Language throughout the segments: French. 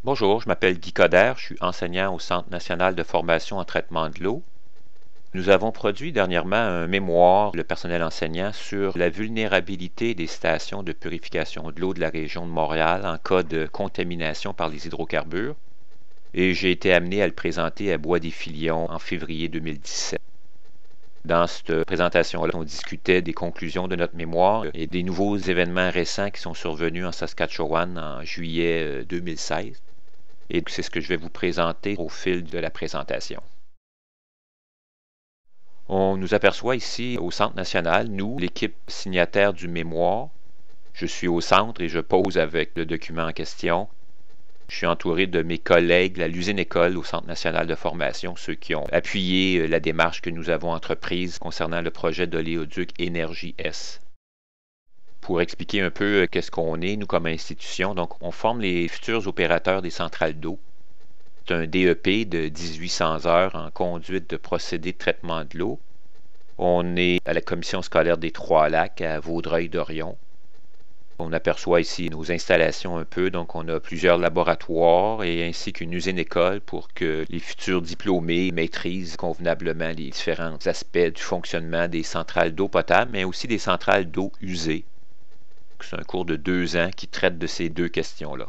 Bonjour, je m'appelle Guy Coderre, je suis enseignant au Centre national de formation en traitement de l'eau. Nous avons produit dernièrement un mémoire, le personnel enseignant, sur la vulnérabilité des stations de purification de l'eau de la région de Montréal en cas de contamination par les hydrocarbures. Et j'ai été amené à le présenter à Bois-des-Filions en février 2017. Dans cette présentation-là, on discutait des conclusions de notre mémoire et des nouveaux événements récents qui sont survenus en Saskatchewan en juillet 2016. Et c'est ce que je vais vous présenter au fil de la présentation. On nous aperçoit ici au Centre national, nous, l'équipe signataire du mémoire. Je suis au centre et je pose avec le document en question. Je suis entouré de mes collègues à l'usine école au Centre national de formation, ceux qui ont appuyé la démarche que nous avons entreprise concernant le projet d'oléoduc Énergie S. Pour expliquer un peu qu'est-ce qu'on est, nous, comme institution, donc on forme les futurs opérateurs des centrales d'eau. C'est un DEP de 1800 heures en conduite de procédés de traitement de l'eau. On est à la commission scolaire des Trois-Lacs à Vaudreuil-Dorion. On aperçoit ici nos installations un peu, donc on a plusieurs laboratoires et ainsi qu'une usine-école pour que les futurs diplômés maîtrisent convenablement les différents aspects du fonctionnement des centrales d'eau potable, mais aussi des centrales d'eau usée. C'est un cours de 2 ans qui traite de ces deux questions-là.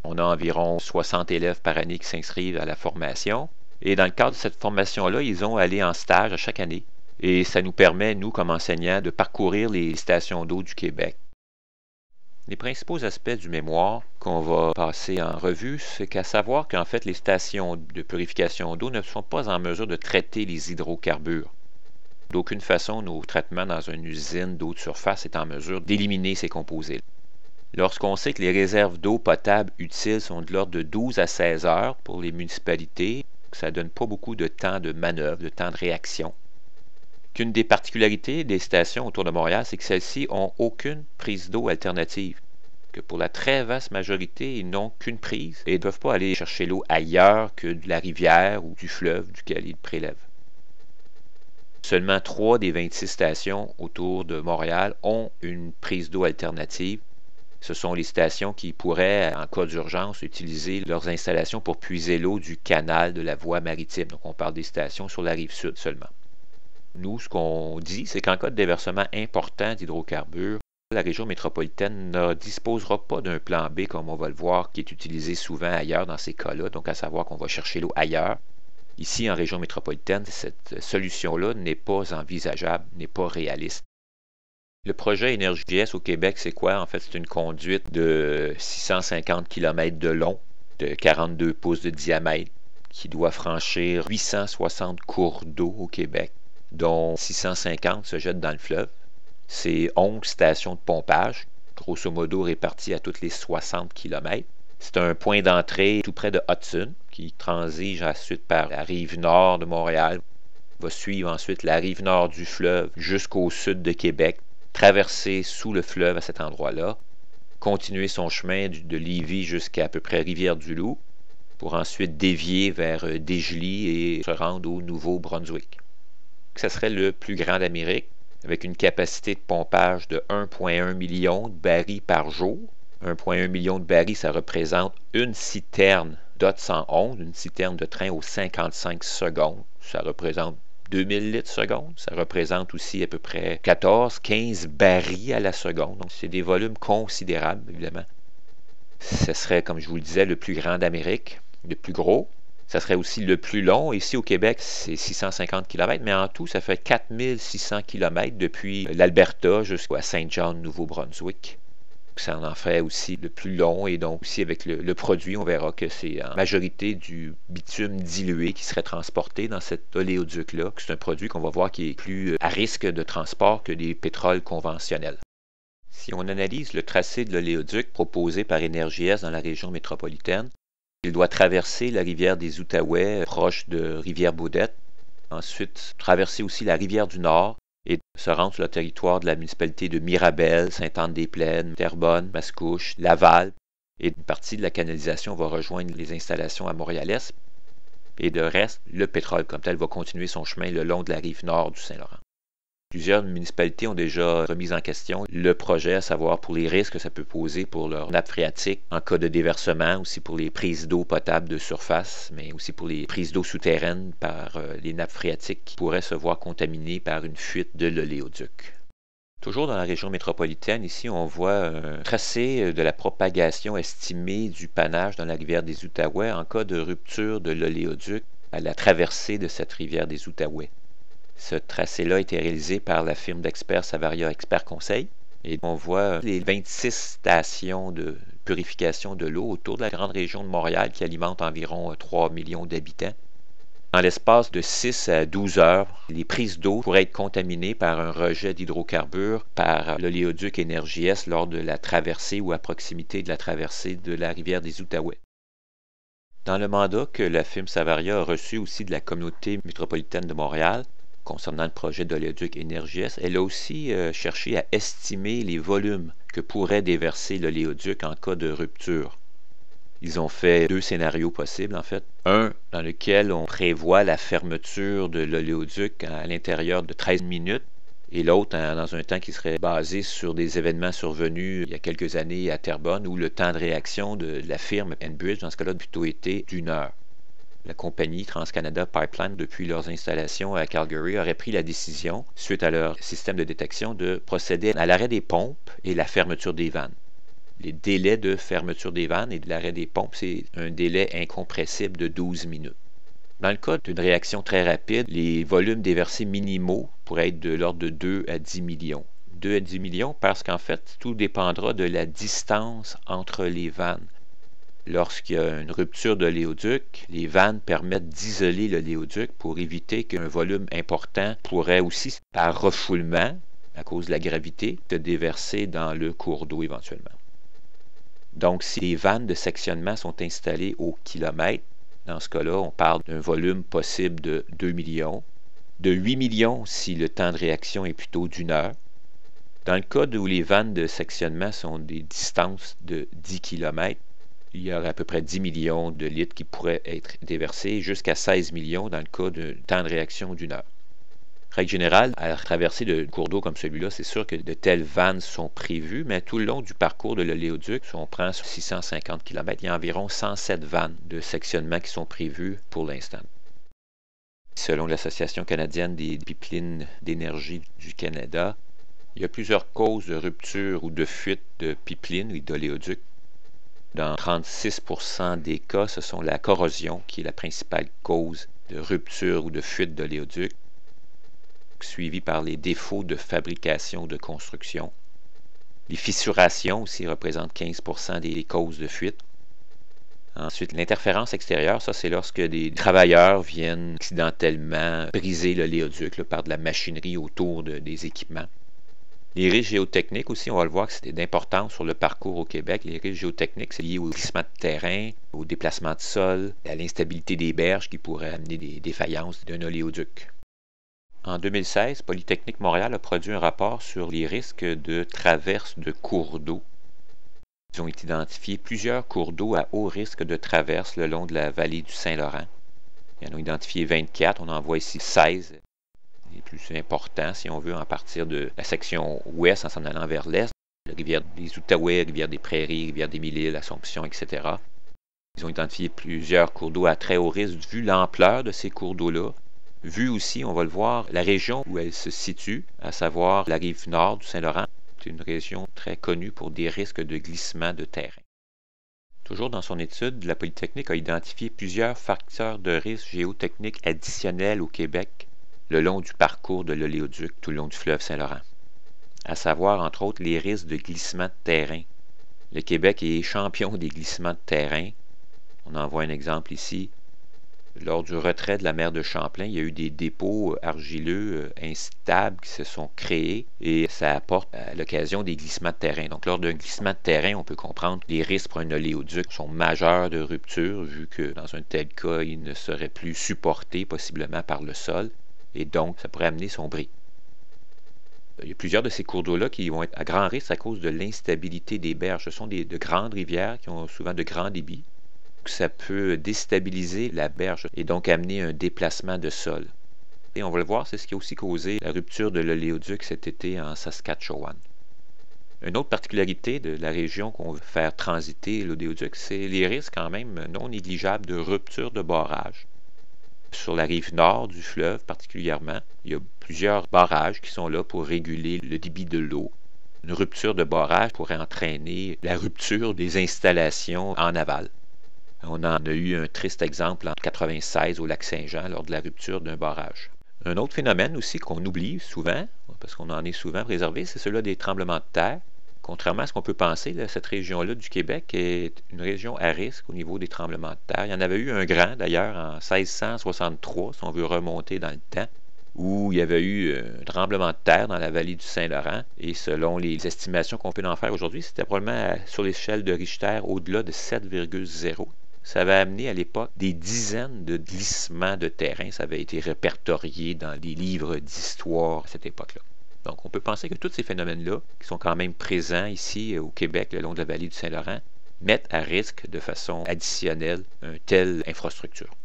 On a environ 60 élèves par année qui s'inscrivent à la formation. Et dans le cadre de cette formation-là, ils ont allé en stage à chaque année. Et ça nous permet, nous, comme enseignants, de parcourir les stations d'eau du Québec. Les principaux aspects du mémoire qu'on va passer en revue, c'est qu'à savoir qu'en fait, les stations de purification d'eau ne sont pas en mesure de traiter les hydrocarbures. D'aucune façon, nos traitements dans une usine d'eau de surface est en mesure d'éliminer ces composés. Lorsqu'on sait que les réserves d'eau potable utiles sont de l'ordre de 12 à 16 heures pour les municipalités, ça ne donne pas beaucoup de temps de manœuvre, de temps de réaction. Qu'une des particularités des stations autour de Montréal, c'est que celles-ci n'ont aucune prise d'eau alternative. Que pour la très vaste majorité, ils n'ont qu'une prise et ne peuvent pas aller chercher l'eau ailleurs que de la rivière ou du fleuve duquel ils prélèvent. Seulement 3 des 26 stations autour de Montréal ont une prise d'eau alternative. Ce sont les stations qui pourraient, en cas d'urgence, utiliser leurs installations pour puiser l'eau du canal de la voie maritime. Donc, on parle des stations sur la rive sud seulement. Nous, ce qu'on dit, c'est qu'en cas de déversement important d'hydrocarbures, la région métropolitaine ne disposera pas d'un plan B, comme on va le voir, qui est utilisé souvent ailleurs dans ces cas-là, donc à savoir qu'on va chercher l'eau ailleurs. Ici, en région métropolitaine, cette solution-là n'est pas envisageable, n'est pas réaliste. Le projet Énergie S au Québec, c'est quoi? En fait, c'est une conduite de 650 km de long, de 42 pouces de diamètre, qui doit franchir 860 cours d'eau au Québec, dont 650 se jettent dans le fleuve. C'est 11 stations de pompage, grosso modo réparties à toutes les 60 km. C'est un point d'entrée tout près de Hudson, qui transige ensuite par la rive nord de Montréal, va suivre ensuite la rive nord du fleuve jusqu'au sud de Québec, traverser sous le fleuve à cet endroit-là, continuer son chemin de Lévis jusqu'à peu près Rivière-du-Loup, pour ensuite dévier vers Desjely et se rendre au Nouveau-Brunswick. Ça serait le plus grand d'Amérique, avec une capacité de pompage de 1,1 million de barils par jour. 1,1 million de barils, ça représente une citerne DOT 111, une citerne de train aux 55 secondes. Ça représente 2000 litres seconde. Ça représente aussi à peu près 14-15 barils à la seconde. Donc, c'est des volumes considérables, évidemment. Ce serait, comme je vous le disais, le plus grand d'Amérique, le plus gros. Ça serait aussi le plus long. Ici, au Québec, c'est 650 km, mais en tout, ça fait 4600 km depuis l'Alberta jusqu'à Saint John, Nouveau-Brunswick. Ça en fait aussi le plus long et donc aussi avec le produit, on verra que c'est en majorité du bitume dilué qui serait transporté dans cet oléoduc-là. C'est un produit qu'on va voir qui est plus à risque de transport que des pétroles conventionnels. Si on analyse le tracé de l'oléoduc proposé par Énergie S dans la région métropolitaine, il doit traverser la rivière des Outaouais, proche de Rivière-Baudette. Ensuite, traverser aussi la rivière du Nord, et se rendre sur le territoire de la municipalité de Mirabel, Sainte-Anne-des-Plaines, Terrebonne, Mascouche, Laval. Et une partie de la canalisation va rejoindre les installations à Montréal-Est. Et de reste, le pétrole comme tel va continuer son chemin le long de la rive nord du Saint-Laurent. Plusieurs municipalités ont déjà remis en question le projet, à savoir pour les risques que ça peut poser pour leur nappe phréatique en cas de déversement, aussi pour les prises d'eau potable de surface, mais aussi pour les prises d'eau souterraines par les nappes phréatiques qui pourraient se voir contaminées par une fuite de l'oléoduc. Toujours dans la région métropolitaine, ici, on voit un tracé de la propagation estimée du pannage dans la rivière des Outaouais en cas de rupture de l'oléoduc à la traversée de cette rivière des Outaouais. Ce tracé-là a été réalisé par la firme d'experts Savaria Expert Conseil et on voit les 26 stations de purification de l'eau autour de la grande région de Montréal qui alimente environ 3 millions d'habitants. Dans l'espace de 6 à 12 heures, les prises d'eau pourraient être contaminées par un rejet d'hydrocarbures par l'oléoduc Énergie Est lors de la traversée ou à proximité de la traversée de la rivière des Outaouais. Dans le mandat que la firme Savaria a reçu aussi de la communauté métropolitaine de Montréal, concernant le projet d'oléoduc Énergie Est, elle a aussi cherché à estimer les volumes que pourrait déverser l'oléoduc en cas de rupture. Ils ont fait 2 scénarios possibles, en fait. Un dans lequel on prévoit la fermeture de l'oléoduc à l'intérieur de 13 minutes, et l'autre dans un temps qui serait basé sur des événements survenus il y a quelques années à Terrebonne, où le temps de réaction de la firme Enbridge, dans ce cas-là, a plutôt été d'1 heure. La compagnie TransCanada Pipeline, depuis leurs installations à Calgary, aurait pris la décision, suite à leur système de détection, de procéder à l'arrêt des pompes et la fermeture des vannes. Les délais de fermeture des vannes et de l'arrêt des pompes, c'est un délai incompressible de 12 minutes. Dans le cas d'une réaction très rapide, les volumes déversés minimaux pourraient être de l'ordre de 2 à 10 millions. 2 à 10 millions parce qu'en fait, tout dépendra de la distance entre les vannes. Lorsqu'il y a une rupture de l'oléoduc, les vannes permettent d'isoler l'oléoduc pour éviter qu'un volume important pourrait aussi, par refoulement, à cause de la gravité, se déverser dans le cours d'eau éventuellement. Donc, si les vannes de sectionnement sont installées au kilomètre, dans ce cas-là, on parle d'un volume possible de 2 millions, de 8 millions si le temps de réaction est plutôt d'1 heure. Dans le cas où les vannes de sectionnement sont des distances de 10 km, il y aurait à peu près 10 millions de litres qui pourraient être déversés, jusqu'à 16 millions dans le cas d'un temps de réaction d'1 heure. Règle générale, à la traversée de cours d'eau comme celui-là, c'est sûr que de telles vannes sont prévues, mais tout le long du parcours de l'oléoduc, si on prend sur 650 km, il y a environ 107 vannes de sectionnement qui sont prévues pour l'instant. Selon l'Association canadienne des pipelines d'énergie du Canada, il y a plusieurs causes de rupture ou de fuite de pipelines ou d'oléoducs. Dans 36% des cas, ce sont la corrosion qui est la principale cause de rupture ou de fuite d'oléoduc, suivi par les défauts de fabrication ou de construction. Les fissurations aussi représentent 15% des causes de fuite. Ensuite, l'interférence extérieure, ça c'est lorsque des travailleurs viennent accidentellement briser l'oléoduc par de la machinerie autour des équipements. Les risques géotechniques aussi, on va le voir que c'est d'importance sur le parcours au Québec. Les risques géotechniques, c'est lié au glissement de terrain, au déplacement de sol, à l'instabilité des berges qui pourraient amener des défaillances d'un oléoduc. En 2016, Polytechnique Montréal a produit un rapport sur les risques de traverse de cours d'eau. Ils ont identifié plusieurs cours d'eau à haut risque de traverse le long de la vallée du Saint-Laurent. Ils en ont identifié 24, on en voit ici 16. Les plus importants, si on veut, en partir de la section ouest en s'en allant vers l'est, la rivière des Outaouais, rivière des Prairies, rivière des Mille-Îles, Assomption, etc. Ils ont identifié plusieurs cours d'eau à très haut risque vu l'ampleur de ces cours d'eau-là, vu aussi, on va le voir, la région où elle se situe, à savoir la rive nord du Saint-Laurent. C'est une région très connue pour des risques de glissement de terrain. Toujours dans son étude, la Polytechnique a identifié plusieurs facteurs de risque géotechniques additionnels au Québec le long du parcours de l'oléoduc tout le long du fleuve Saint-Laurent, à savoir entre autres les risques de glissement de terrain. Le Québec est champion des glissements de terrain. On en voit un exemple ici. Lors du retrait de la mer de Champlain, il y a eu des dépôts argileux instables qui se sont créés et ça apporte à l'occasion des glissements de terrain. Donc lors d'un glissement de terrain, on peut comprendre que les risques pour un oléoduc sont majeurs de rupture vu que dans un tel cas, il ne serait plus supporté possiblement par le sol. Et donc, ça pourrait amener son bris. Il y a plusieurs de ces cours d'eau-là qui vont être à grand risque à cause de l'instabilité des berges. Ce sont de grandes rivières qui ont souvent de grands débits. Ça peut déstabiliser la berge et donc amener un déplacement de sol. Et on va le voir, c'est ce qui a aussi causé la rupture de l'oléoduc cet été en Saskatchewan. Une autre particularité de la région qu'on veut faire transiter l'oléoduc, c'est les risques quand même non négligeables de rupture de barrage. Sur la rive nord du fleuve particulièrement, il y a plusieurs barrages qui sont là pour réguler le débit de l'eau. Une rupture de barrage pourrait entraîner la rupture des installations en aval. On en a eu un triste exemple en 1996 au lac Saint-Jean lors de la rupture d'un barrage. Un autre phénomène aussi qu'on oublie souvent, parce qu'on en est souvent préservé, c'est celui des tremblements de terre. Contrairement à ce qu'on peut penser, là, cette région-là du Québec est une région à risque au niveau des tremblements de terre. Il y en avait eu un grand, d'ailleurs, en 1663, si on veut remonter dans le temps, où il y avait eu un tremblement de terre dans la vallée du Saint-Laurent. Et selon les estimations qu'on peut en faire aujourd'hui, c'était probablement sur l'échelle de Richter au-delà de 7,0. Ça avait amené à l'époque des dizaines de glissements de terrain. Ça avait été répertorié dans des livres d'histoire à cette époque-là. Donc, on peut penser que tous ces phénomènes-là, qui sont quand même présents ici au Québec, le long de la vallée du Saint-Laurent, mettent à risque de façon additionnelle une telle infrastructure.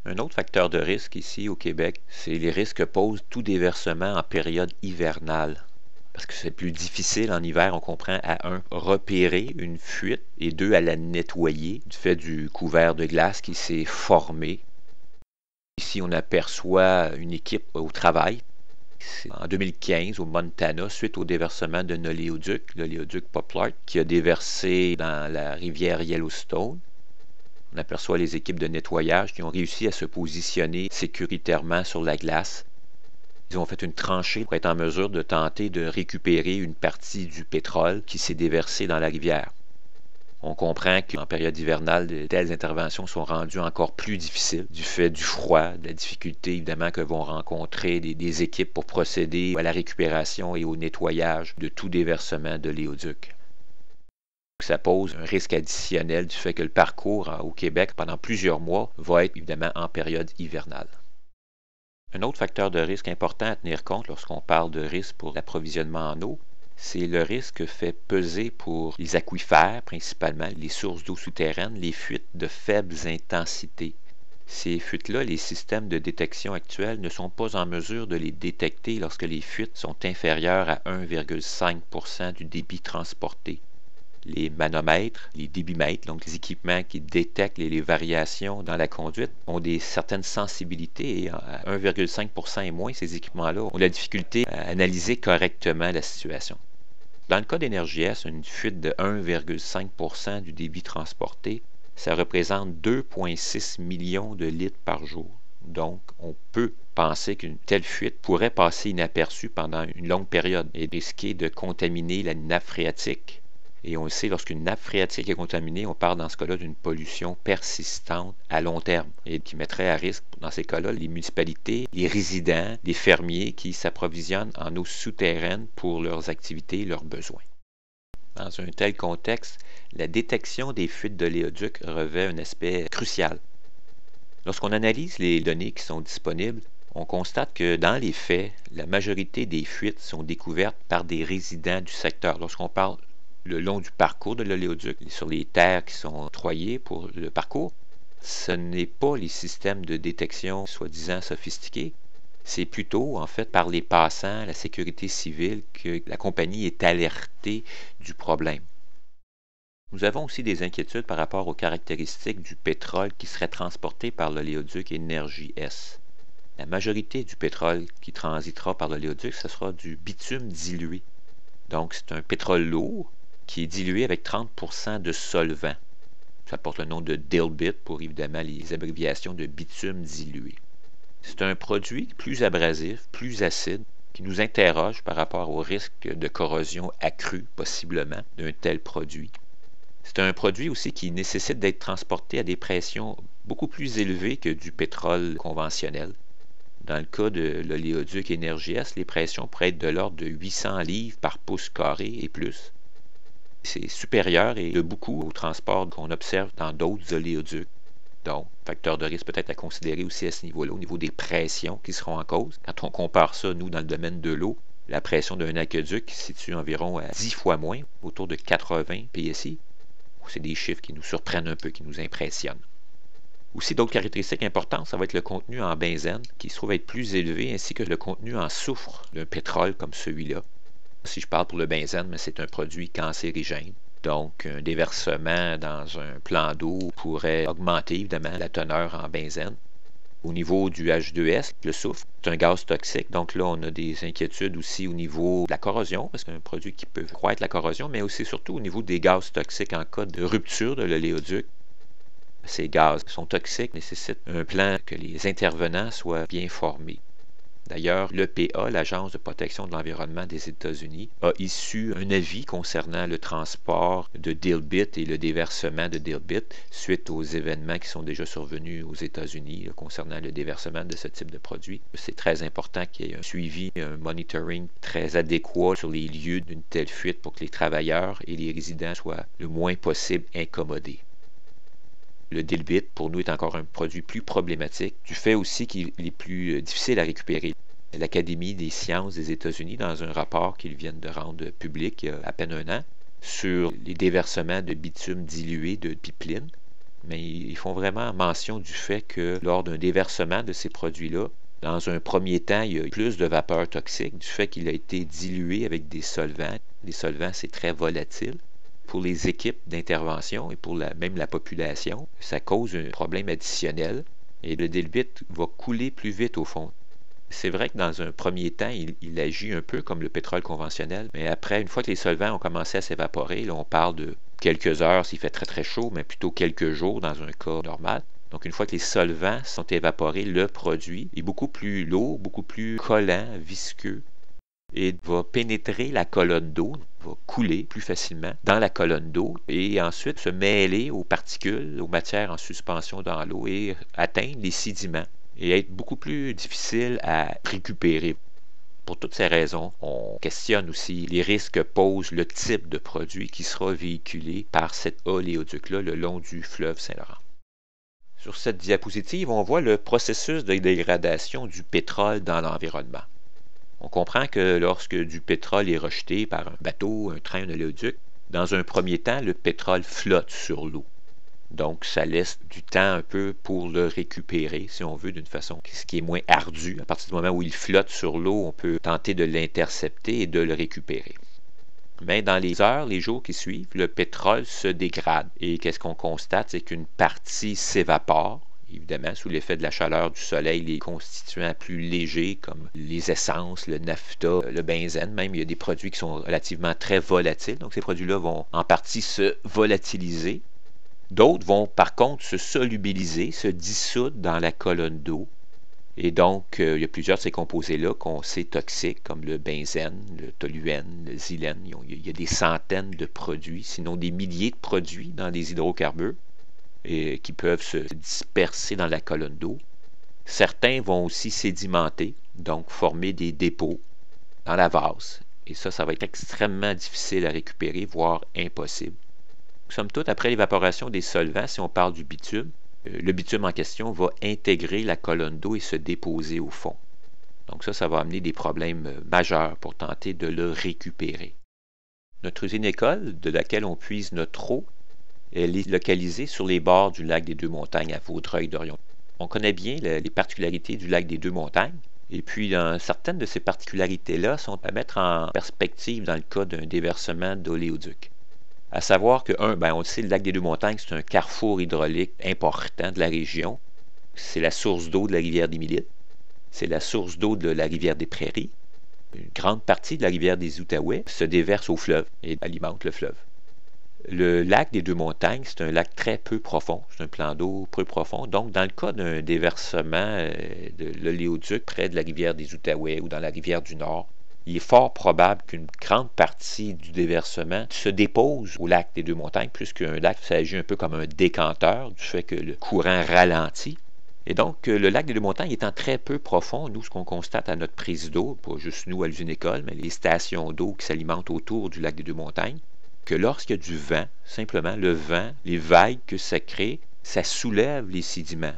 Un autre facteur de risque ici au Québec, c'est les risques que pose tout déversement en période hivernale. Parce que c'est plus difficile en hiver, on comprend, à repérer une fuite, et deux, à la nettoyer du fait du couvert de glace qui s'est formé. Ici, on aperçoit une équipe au travail. C'est en 2015 au Montana, suite au déversement d'un oléoduc, l'oléoduc Poplar, qui a déversé dans la rivière Yellowstone. On aperçoit les équipes de nettoyage qui ont réussi à se positionner sécuritairement sur la glace. Ils ont fait une tranchée pour être en mesure de tenter de récupérer une partie du pétrole qui s'est déversé dans la rivière. On comprend qu'en période hivernale, de telles interventions sont rendues encore plus difficiles du fait du froid, de la difficulté évidemment que vont rencontrer des équipes pour procéder à la récupération et au nettoyage de tout déversement de l'éoduc. Ça pose un risque additionnel du fait que le parcours au Québec pendant plusieurs mois va être évidemment en période hivernale. Un autre facteur de risque important à tenir compte lorsqu'on parle de risque pour l'approvisionnement en eau, c'est le risque fait peser pour les aquifères, principalement les sources d'eau souterraines, les fuites de faibles intensités. Ces fuites-là, les systèmes de détection actuels ne sont pas en mesure de les détecter lorsque les fuites sont inférieures à 1,5% du débit transporté. Les manomètres, les débitmètres, donc les équipements qui détectent les variations dans la conduite, ont certaines sensibilités et à 1,5% et moins, ces équipements-là ont la difficulté à analyser correctement la situation. Dans le cas d'Énergie-S, une fuite de 1,5% du débit transporté, ça représente 2,6 millions de litres par jour. Donc, on peut penser qu'une telle fuite pourrait passer inaperçue pendant une longue période et risquer de contaminer la nappe phréatique. Et on le sait, lorsqu'une nappe phréatique est contaminée, on parle dans ce cas-là d'une pollution persistante à long terme et qui mettrait à risque, dans ces cas-là, les municipalités, les résidents, les fermiers qui s'approvisionnent en eau souterraine pour leurs activités et leurs besoins. Dans un tel contexte, la détection des fuites d'oléoduc revêt un aspect crucial. Lorsqu'on analyse les données qui sont disponibles, on constate que dans les faits, la majorité des fuites sont découvertes par des résidents du secteur. Lorsqu'on parle le long du parcours de l'oléoduc, sur les terres qui sont octroyées pour le parcours, ce n'est pas les systèmes de détection soi-disant sophistiqués, c'est plutôt en fait par les passants, la sécurité civile, que la compagnie est alertée du problème. Nous avons aussi des inquiétudes par rapport aux caractéristiques du pétrole qui serait transporté par l'oléoduc Énergie-S. La majorité du pétrole qui transitera par l'oléoduc, ce sera du bitume dilué. Donc c'est un pétrole lourd qui est dilué avec 30% de solvant. Ça porte le nom de dilbit pour évidemment les abréviations de bitume dilué. C'est un produit plus abrasif, plus acide, qui nous interroge par rapport au risque de corrosion accrue possiblement d'un tel produit. C'est un produit aussi qui nécessite d'être transporté à des pressions beaucoup plus élevées que du pétrole conventionnel. Dans le cas de l'oléoduc Énergie-S, les pressions pourraient être de l'ordre de 800 livres par pouce carré et plus. C'est supérieur et de beaucoup au transport qu'on observe dans d'autres oléoducs. Donc, facteur de risque peut-être à considérer aussi à ce niveau-là, au niveau des pressions qui seront en cause. Quand on compare ça, nous, dans le domaine de l'eau, la pression d'un aqueduc se situe environ à 10 fois moins, autour de 80 PSI. C'est des chiffres qui nous surprennent un peu, qui nous impressionnent. Aussi, d'autres caractéristiques importantes, ça va être le contenu en benzène, qui se trouve être plus élevé, ainsi que le contenu en soufre d'un pétrole comme celui-là. Si je parle pour le benzène, mais c'est un produit cancérigène. Donc, un déversement dans un plan d'eau pourrait augmenter évidemment la teneur en benzène. Au niveau du H2S, le soufre, c'est un gaz toxique. Donc là, on a des inquiétudes aussi au niveau de la corrosion, parce que c'est un produit qui peut croître la corrosion, mais aussi surtout au niveau des gaz toxiques en cas de rupture de l'oléoduc. Ces gaz sont toxiques, nécessitent un plan que les intervenants soient bien formés. D'ailleurs, l'EPA, l'Agence de protection de l'environnement des États-Unis, a issu un avis concernant le transport de dilbit et le déversement de dilbit suite aux événements qui sont déjà survenus aux États-Unis concernant le déversement de ce type de produit. C'est très important qu'il y ait un suivi, un monitoring très adéquat sur les lieux d'une telle fuite pour que les travailleurs et les résidents soient le moins possible incommodés. Le dilbit, pour nous, est encore un produit plus problématique, du fait aussi qu'il est plus difficile à récupérer. L'Académie des sciences des États-Unis, dans un rapport qu'ils viennent de rendre public il y a à peine un an, sur les déversements de bitume dilué de pipeline, mais ils font vraiment mention du fait que lors d'un déversement de ces produits-là, dans un premier temps, il y a plus de vapeur toxique du fait qu'il a été dilué avec des solvants. Les solvants, c'est très volatile. Pour les équipes d'intervention et pour même la population, ça cause un problème additionnel et le dilbit va couler plus vite au fond. C'est vrai que dans un premier temps, il agit un peu comme le pétrole conventionnel, mais après, une fois que les solvants ont commencé à s'évaporer, là, on parle de quelques heures s'il fait très très chaud, mais plutôt quelques jours dans un cas normal. Donc une fois que les solvants sont évaporés, le produit est beaucoup plus lourd, beaucoup plus collant, visqueux, et va pénétrer la colonne d'eau, va couler plus facilement dans la colonne d'eau et ensuite se mêler aux particules, aux matières en suspension dans l'eau et atteindre les sédiments et être beaucoup plus difficile à récupérer. Pour toutes ces raisons, on questionne aussi les risques que pose le type de produit qui sera véhiculé par cet oléoduc-là le long du fleuve Saint-Laurent. Sur cette diapositive, on voit le processus de dégradation du pétrole dans l'environnement. On comprend que lorsque du pétrole est rejeté par un bateau, un train, un oléoduc, dans un premier temps, le pétrole flotte sur l'eau. Donc, ça laisse du temps un peu pour le récupérer, si on veut, d'une façon qui est moins ardue. À partir du moment où il flotte sur l'eau, on peut tenter de l'intercepter et de le récupérer. Mais dans les heures, les jours qui suivent, le pétrole se dégrade. Et qu'est-ce qu'on constate? C'est qu'une partie s'évapore. Évidemment, sous l'effet de la chaleur du soleil, les constituants plus légers comme les essences, le naphta, le benzène, même, il y a des produits qui sont relativement très volatiles. Donc, ces produits-là vont en partie se volatiliser. D'autres vont par contre se solubiliser, se dissoudre dans la colonne d'eau. Et donc, il y a plusieurs de ces composés-là qu'on sait toxiques, comme le benzène, le toluène, le xylène. Il y a des centaines de produits, sinon des milliers de produits dans les hydrocarbures et qui peuvent se disperser dans la colonne d'eau. Certains vont aussi sédimenter, donc former des dépôts dans la vase. Et ça va être extrêmement difficile à récupérer, voire impossible. Somme toute, après l'évaporation des solvants, si on parle du bitume, le bitume en question va intégrer la colonne d'eau et se déposer au fond. Donc ça va amener des problèmes majeurs pour tenter de le récupérer. Notre usine-école, de laquelle on puise notre eau, elle est localisée sur les bords du lac des Deux-Montagnes à Vaudreuil-Dorion. On connaît bien les particularités du lac des Deux-Montagnes, et puis certaines de ces particularités-là sont à mettre en perspective dans le cas d'un déversement d'oléoduc. À savoir que, on le sait, le lac des Deux-Montagnes, c'est un carrefour hydraulique important de la région. C'est la source d'eau de la rivière des Milites. C'est la source d'eau de la rivière des Prairies. Une grande partie de la rivière des Outaouais se déverse au fleuve et alimente le fleuve. Le lac des Deux-Montagnes, c'est un lac très peu profond. C'est un plan d'eau peu profond. Donc, dans le cas d'un déversement de l'oléoduc près de la rivière des Outaouais ou dans la rivière du Nord, il est fort probable qu'une grande partie du déversement se dépose au lac des Deux-Montagnes, puisqu'un lac, ça agit un peu comme un décanteur, du fait que le courant ralentit. Et donc, le lac des Deux-Montagnes étant très peu profond, nous, ce qu'on constate à notre prise d'eau, pas juste nous à l'usine-école, mais les stations d'eau qui s'alimentent autour du lac des Deux-Montagnes, que lorsqu'il y a du vent, simplement le vent, les vagues que ça crée, ça soulève les sédiments.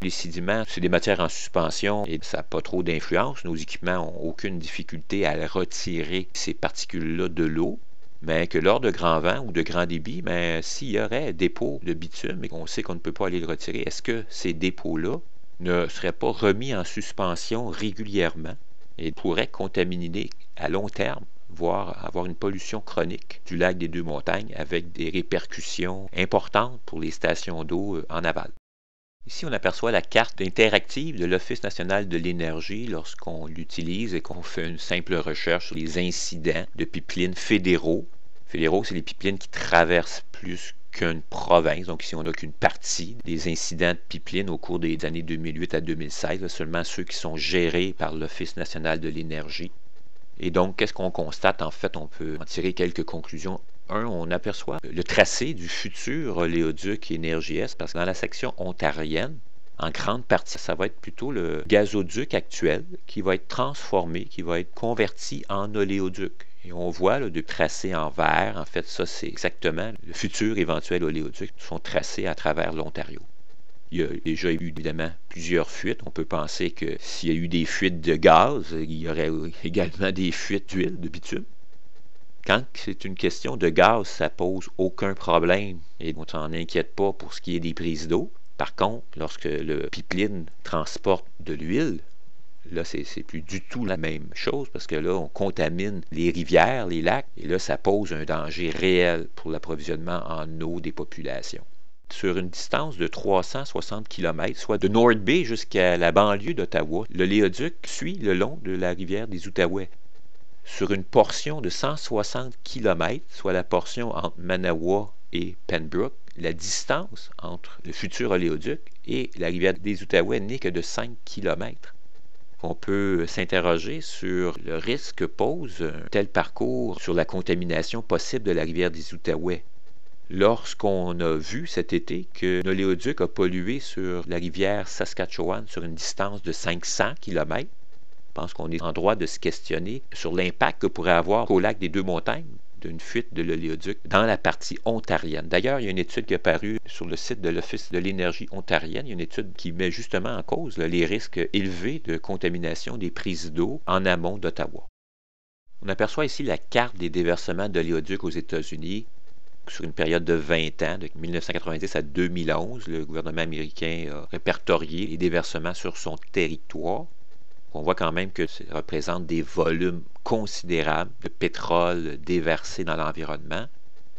Les sédiments, c'est des matières en suspension et ça n'a pas trop d'influence. Nos équipements n'ont aucune difficulté à retirer ces particules-là de l'eau. mais que lors de grands vents ou de grands débits, s'il y aurait dépôt de bitume et qu'on sait qu'on ne peut pas aller le retirer, est-ce que ces dépôts-là ne seraient pas remis en suspension régulièrement et pourraient contaminer à long terme, voire avoir une pollution chronique du lac des Deux-Montagnes avec des répercussions importantes pour les stations d'eau en aval. Ici, on aperçoit la carte interactive de l'Office national de l'énergie lorsqu'on l'utilise et qu'on fait une simple recherche sur les incidents de pipelines fédéraux. Fédéraux, c'est les pipelines qui traversent plus qu'une province. Donc ici, on n'a qu'une partie des incidents de pipelines au cours des années 2008 à 2016, seulement ceux qui sont gérés par l'Office national de l'énergie. Et donc, qu'est-ce qu'on constate? En fait, on peut en tirer quelques conclusions. On aperçoit le tracé du futur oléoduc Énergie-Est, parce que dans la section ontarienne, en grande partie, ça va être plutôt le gazoduc actuel qui va être transformé, qui va être converti en oléoduc. Et on voit le tracé en vert, en fait, ça c'est exactement le futur éventuel oléoduc, sont tracés à travers l'Ontario. Il y a déjà eu évidemment plusieurs fuites. On peut penser que s'il y a eu des fuites de gaz, il y aurait également des fuites d'huile, de bitume. Quand c'est une question de gaz, ça pose aucun problème et on ne s'en inquiète pas pour ce qui est des prises d'eau. Par contre, lorsque le pipeline transporte de l'huile, là, c'est plus du tout la même chose parce que là, on contamine les rivières, les lacs, et là, ça pose un danger réel pour l'approvisionnement en eau des populations. Sur une distance de 360 km, soit de North Bay jusqu'à la banlieue d'Ottawa, l'oléoduc suit le long de la rivière des Outaouais. Sur une portion de 160 km, soit la portion entre Manawa et Pembroke, la distance entre le futur oléoduc et la rivière des Outaouais n'est que de 5 km. On peut s'interroger sur le risque que pose un tel parcours sur la contamination possible de la rivière des Outaouais. Lorsqu'on a vu cet été que l'oléoduc a pollué sur la rivière Saskatchewan sur une distance de 500 km, je pense qu'on est en droit de se questionner sur l'impact que pourrait avoir au lac des Deux-Montagnes d'une fuite de l'oléoduc dans la partie ontarienne. D'ailleurs, il y a une étude qui est apparue sur le site de l'Office de l'énergie ontarienne. Il y a une étude qui met justement en cause les risques élevés de contamination des prises d'eau en amont d'Ottawa. On aperçoit ici la carte des déversements d'oléoducs aux États-Unis. Sur une période de 20 ans, de 1990 à 2011, le gouvernement américain a répertorié les déversements sur son territoire. On voit quand même que ça représente des volumes considérables de pétrole déversé dans l'environnement.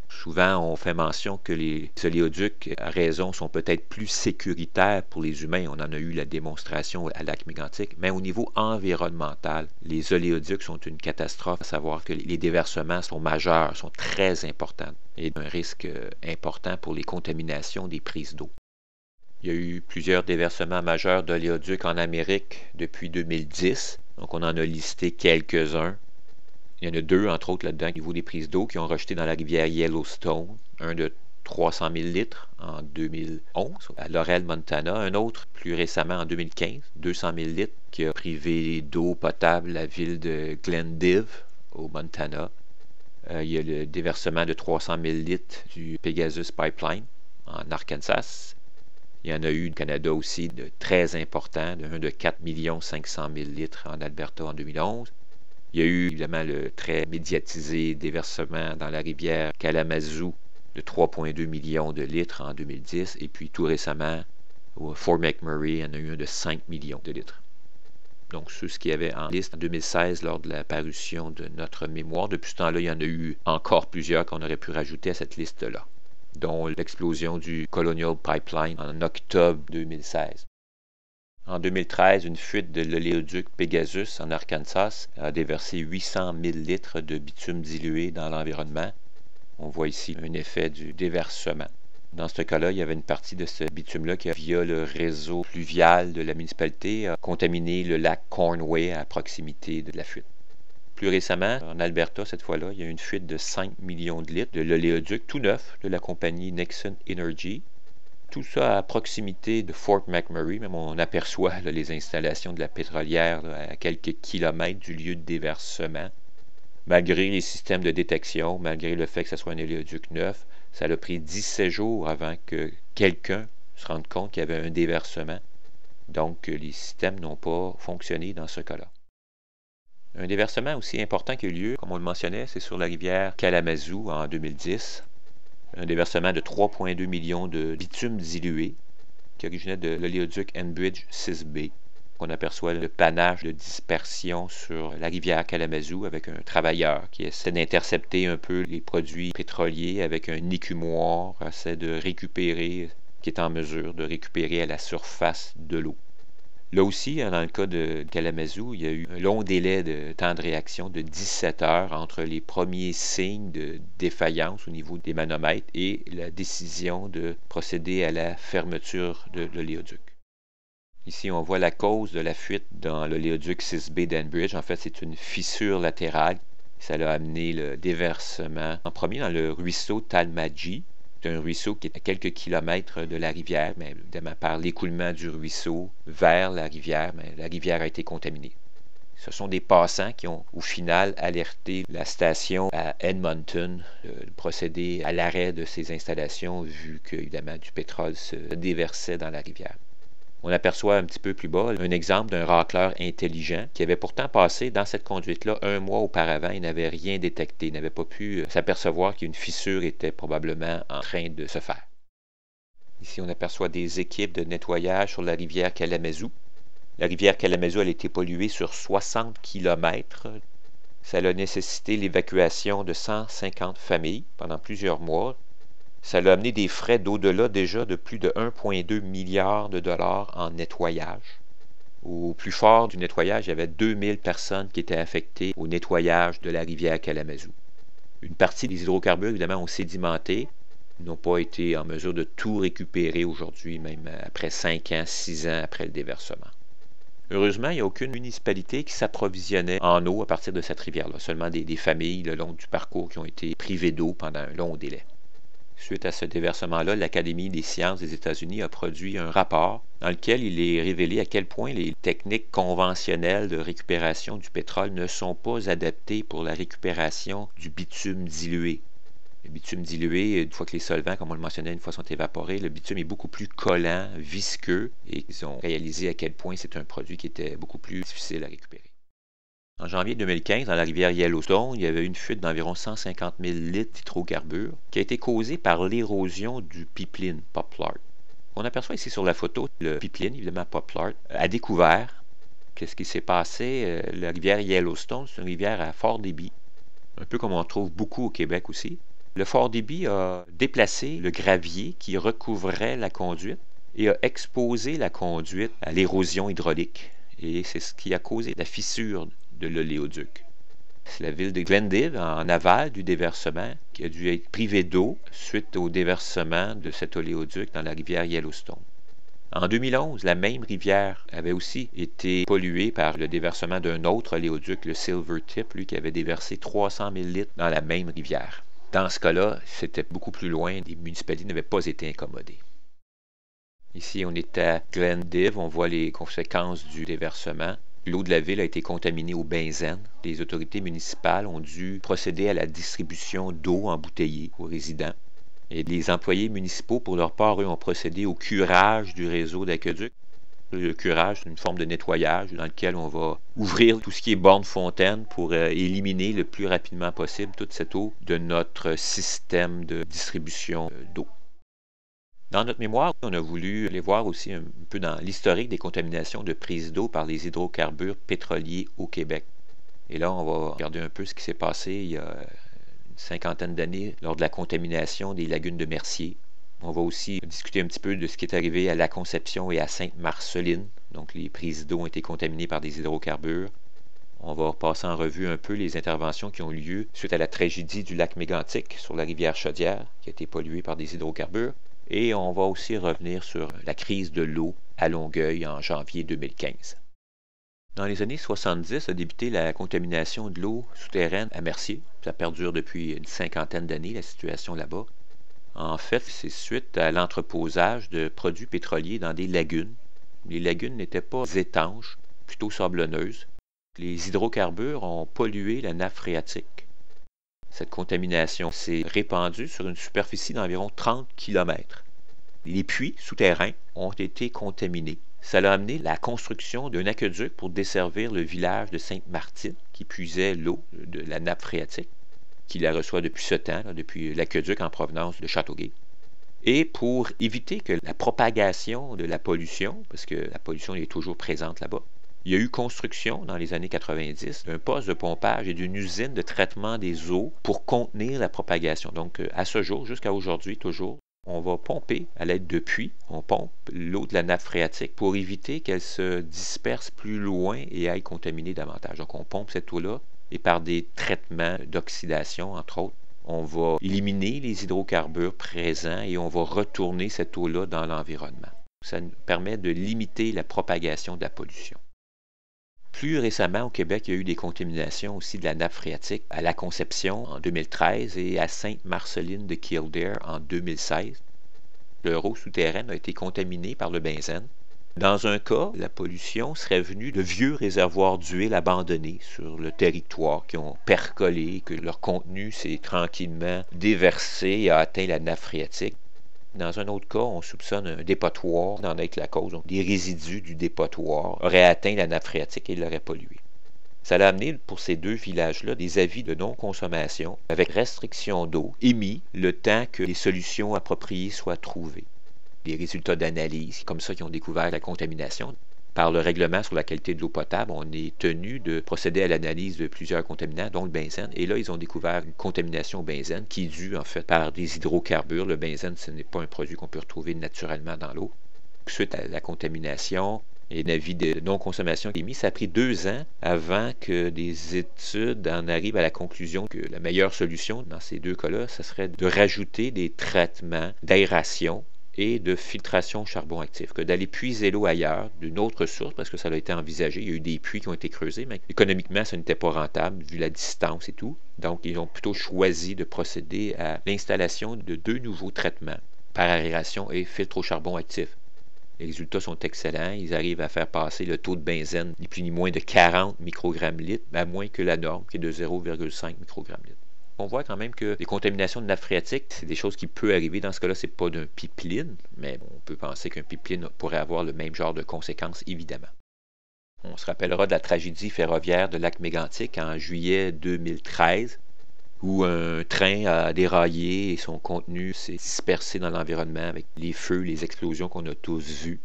Souvent, on fait mention que les oléoducs, à raison, sont peut-être plus sécuritaires pour les humains. On en a eu la démonstration à lac mégantic. Mais au niveau environnemental, les oléoducs sont une catastrophe, à savoir que les déversements sont majeurs, sont très importants et un risque important pour les contaminations des prises d'eau. Il y a eu plusieurs déversements majeurs d'oléoducs en Amérique depuis 2010. Donc, on en a listé quelques-uns. Il y en a deux, entre autres, là-dedans, au niveau des prises d'eau, qui ont rejeté dans la rivière Yellowstone. Un de 300 000 litres en 2011, à Laurel, Montana. Un autre, plus récemment, en 2015, 200 000 litres, qui a privé d'eau potable la ville de Glendive, au Montana. Il y a le déversement de 300 000 litres du Pegasus Pipeline, en Arkansas. Il y en a eu au Canada aussi de très importants, un de 4 500 000 litres en Alberta en 2011. Il y a eu évidemment le très médiatisé déversement dans la rivière Kalamazoo de 3,2 millions de litres en 2010. Et puis tout récemment, au Fort McMurray, il y en a eu un de 5 millions de litres. Donc ceux qui avaient en liste en 2016 lors de la parution de notre mémoire. Depuis ce temps-là, il y en a eu encore plusieurs qu'on aurait pu rajouter à cette liste-là, dont l'explosion du Colonial Pipeline en octobre 2016. En 2013, une fuite de l'oléoduc Pegasus en Arkansas a déversé 800 000 litres de bitume dilué dans l'environnement. On voit ici un effet du déversement. Dans ce cas-là, il y avait une partie de ce bitume-là qui, via le réseau fluvial de la municipalité, a contaminé le lac Conway à proximité de la fuite. Plus récemment, en Alberta, cette fois-là, il y a eu une fuite de 5 millions de litres de l'oléoduc tout neuf de la compagnie Nexen Energy. Tout ça à proximité de Fort McMurray, même on aperçoit les installations de la pétrolière à quelques kilomètres du lieu de déversement. Malgré les systèmes de détection, malgré le fait que ce soit un oléoduc neuf, ça a pris 17 jours avant que quelqu'un se rende compte qu'il y avait un déversement. Donc, les systèmes n'ont pas fonctionné dans ce cas-là. Un déversement aussi important qui a eu lieu, comme on le mentionnait, c'est sur la rivière Kalamazoo en 2010. Un déversement de 3,2 millions de bitume dilué qui originait de l'oléoduc Enbridge 6B. On aperçoit le panache de dispersion sur la rivière Kalamazoo avec un travailleur qui essaie d'intercepter un peu les produits pétroliers avec un écumoire, essaie de récupérer, qui est en mesure de récupérer à la surface de l'eau. Là aussi, dans le cas de Kalamazoo, il y a eu un long délai de temps de réaction de 17 heures entre les premiers signes de défaillance au niveau des manomètres et la décision de procéder à la fermeture de l'oléoduc. Ici, on voit la cause de la fuite dans l'oléoduc 6B d'Enbridge. En fait, c'est une fissure latérale. Ça a amené le déversement en premier dans le ruisseau Talmadge. C'est un ruisseau qui est à quelques kilomètres de la rivière, mais évidemment par l'écoulement du ruisseau vers la rivière a été contaminée. Ce sont des passants qui ont au final alerté la station à Edmonton de procéder à l'arrêt de ces installations vu que évidemment du pétrole se déversait dans la rivière. On aperçoit un petit peu plus bas un exemple d'un racleur intelligent qui avait pourtant passé dans cette conduite-là un mois auparavant et n'avait rien détecté, n'avait pas pu s'apercevoir qu'une fissure était probablement en train de se faire. Ici, on aperçoit des équipes de nettoyage sur la rivière Kalamazoo. La rivière Kalamazoo a été polluée sur 60 km. Ça a nécessité l'évacuation de 150 familles pendant plusieurs mois. Ça a amené des frais d'au-delà déjà de plus de 1,2 milliard de dollars en nettoyage. Au plus fort du nettoyage, il y avait 2000 personnes qui étaient affectées au nettoyage de la rivière Kalamazoo. Une partie des hydrocarbures, évidemment, ont sédimenté, n'ont pas été en mesure de tout récupérer aujourd'hui, même après 5 ans, 6 ans après le déversement. Heureusement, il n'y a aucune municipalité qui s'approvisionnait en eau à partir de cette rivière-là, seulement des familles le long du parcours qui ont été privées d'eau pendant un long délai. Suite à ce déversement-là, l'Académie des sciences des États-Unis a produit un rapport dans lequel il est révélé à quel point les techniques conventionnelles de récupération du pétrole ne sont pas adaptées pour la récupération du bitume dilué. Le bitume dilué, une fois que les solvants, comme on le mentionnait, une fois sont évaporés, le bitume est beaucoup plus collant, visqueux, et ils ont réalisé à quel point c'est un produit qui était beaucoup plus difficile à récupérer. En janvier 2015, dans la rivière Yellowstone, il y avait une fuite d'environ 150 000 litres d'hydrocarbures qui a été causée par l'érosion du pipeline Poplar. On aperçoit ici sur la photo le pipeline, évidemment Poplar, a découvert. Qu'est-ce qui s'est passé? La rivière Yellowstone, c'est une rivière à fort débit, un peu comme on trouve beaucoup au Québec aussi. Le fort débit a déplacé le gravier qui recouvrait la conduite et a exposé la conduite à l'érosion hydraulique. Et c'est ce qui a causé la fissure de l'oléoduc. C'est la ville de Glendive, en aval du déversement, qui a dû être privée d'eau suite au déversement de cet oléoduc dans la rivière Yellowstone. En 2011, la même rivière avait aussi été polluée par le déversement d'un autre oléoduc, le Silvertip, lui qui avait déversé 300 000 litres dans la même rivière. Dans ce cas-là, c'était beaucoup plus loin, les municipalités n'avaient pas été incommodées. Ici, on est à Glendive, on voit les conséquences du déversement. L'eau de la ville a été contaminée au benzène. Les autorités municipales ont dû procéder à la distribution d'eau embouteillée aux résidents. Et les employés municipaux, pour leur part, eux, ont procédé au curage du réseau d'aqueduc. Le curage, c'est une forme de nettoyage dans lequel on va ouvrir tout ce qui est borne-fontaine pour éliminer le plus rapidement possible toute cette eau de notre système de distribution d'eau. Dans notre mémoire, on a voulu aller voir aussi un peu dans l'historique des contaminations de prise d'eau par les hydrocarbures pétroliers au Québec. Et là, on va regarder un peu ce qui s'est passé il y a une cinquantaine d'années lors de la contamination des lagunes de Mercier. On va aussi discuter un petit peu de ce qui est arrivé à La Conception et à Sainte-Marceline. Donc, les prises d'eau ont été contaminées par des hydrocarbures. On va repasser en revue un peu les interventions qui ont eu lieu suite à la tragédie du lac Mégantic sur la rivière Chaudière, qui a été polluée par des hydrocarbures. Et on va aussi revenir sur la crise de l'eau à Longueuil en janvier 2015. Dans les années 70 a débuté la contamination de l'eau souterraine à Mercier. Ça perdure depuis une cinquantaine d'années, la situation là-bas. En fait, c'est suite à l'entreposage de produits pétroliers dans des lagunes. Les lagunes n'étaient pas étanches, plutôt sablonneuses. Les hydrocarbures ont pollué la nappe phréatique. Cette contamination s'est répandue sur une superficie d'environ 30 km. Les puits souterrains ont été contaminés. Ça a amené la construction d'un aqueduc pour desservir le village de Sainte-Martine, qui puisait l'eau de la nappe phréatique, qui la reçoit depuis ce temps, là, depuis l'aqueduc en provenance de Châteauguay. Et pour éviter que la propagation de la pollution, parce que la pollution est toujours présente là-bas, il y a eu construction dans les années 90 d'un poste de pompage et d'une usine de traitement des eaux pour contenir la propagation. Donc, à ce jour, jusqu'à aujourd'hui, toujours, on va pomper à l'aide de puits, on pompe l'eau de la nappe phréatique pour éviter qu'elle se disperse plus loin et aille contaminer davantage. Donc, on pompe cette eau-là et par des traitements d'oxydation, entre autres, on va éliminer les hydrocarbures présents et on va retourner cette eau-là dans l'environnement. Ça nous permet de limiter la propagation de la pollution. Plus récemment, au Québec, il y a eu des contaminations aussi de la nappe phréatique à la Conception en 2013 et à Sainte-Marceline de Kildare en 2016. Leur eau souterraine a été contaminée par le benzène. Dans un cas, la pollution serait venue de vieux réservoirs d'huile abandonnés sur le territoire qui ont percolé, que leur contenu s'est tranquillement déversé et a atteint la nappe phréatique. Dans un autre cas, on soupçonne un dépotoir d'en être la cause. Donc, des résidus du dépotoir auraient atteint la nappe phréatique et l'auraient polluée. Ça a amené pour ces deux villages-là des avis de non-consommation avec restriction d'eau émis le temps que les solutions appropriées soient trouvées. Des résultats d'analyse, comme ça, qui ont découvert la contamination. Par le règlement sur la qualité de l'eau potable, on est tenu de procéder à l'analyse de plusieurs contaminants, dont le benzène. Et là, ils ont découvert une contamination au benzène qui est due, en fait, par des hydrocarbures. Le benzène, ce n'est pas un produit qu'on peut retrouver naturellement dans l'eau. Suite à la contamination et l'avis de non-consommation qui est mis, ça a pris 2 ans avant que des études en arrivent à la conclusion que la meilleure solution dans ces deux cas-là, ce serait de rajouter des traitements d'aération et de filtration au charbon actif, que d'aller puiser l'eau ailleurs, d'une autre source, parce que ça a été envisagé. Il y a eu des puits qui ont été creusés, mais économiquement, ça n'était pas rentable, vu la distance et tout. Donc, ils ont plutôt choisi de procéder à l'installation de 2 nouveaux traitements, par aération et filtre au charbon actif. Les résultats sont excellents. Ils arrivent à faire passer le taux de benzène, ni plus ni moins de 40 microgrammes litres, à moins que la norme, qui est de 0,5 microgrammes litres. On voit quand même que les contaminations de nappe phréatique, c'est des choses qui peuvent arriver. Dans ce cas-là, c'est pas d'un pipeline, mais on peut penser qu'un pipeline pourrait avoir le même genre de conséquences, évidemment. On se rappellera de la tragédie ferroviaire de Lac-Mégantic en juillet 2013, où un train a déraillé et son contenu s'est dispersé dans l'environnement avec les feux, les explosions qu'on a tous vues.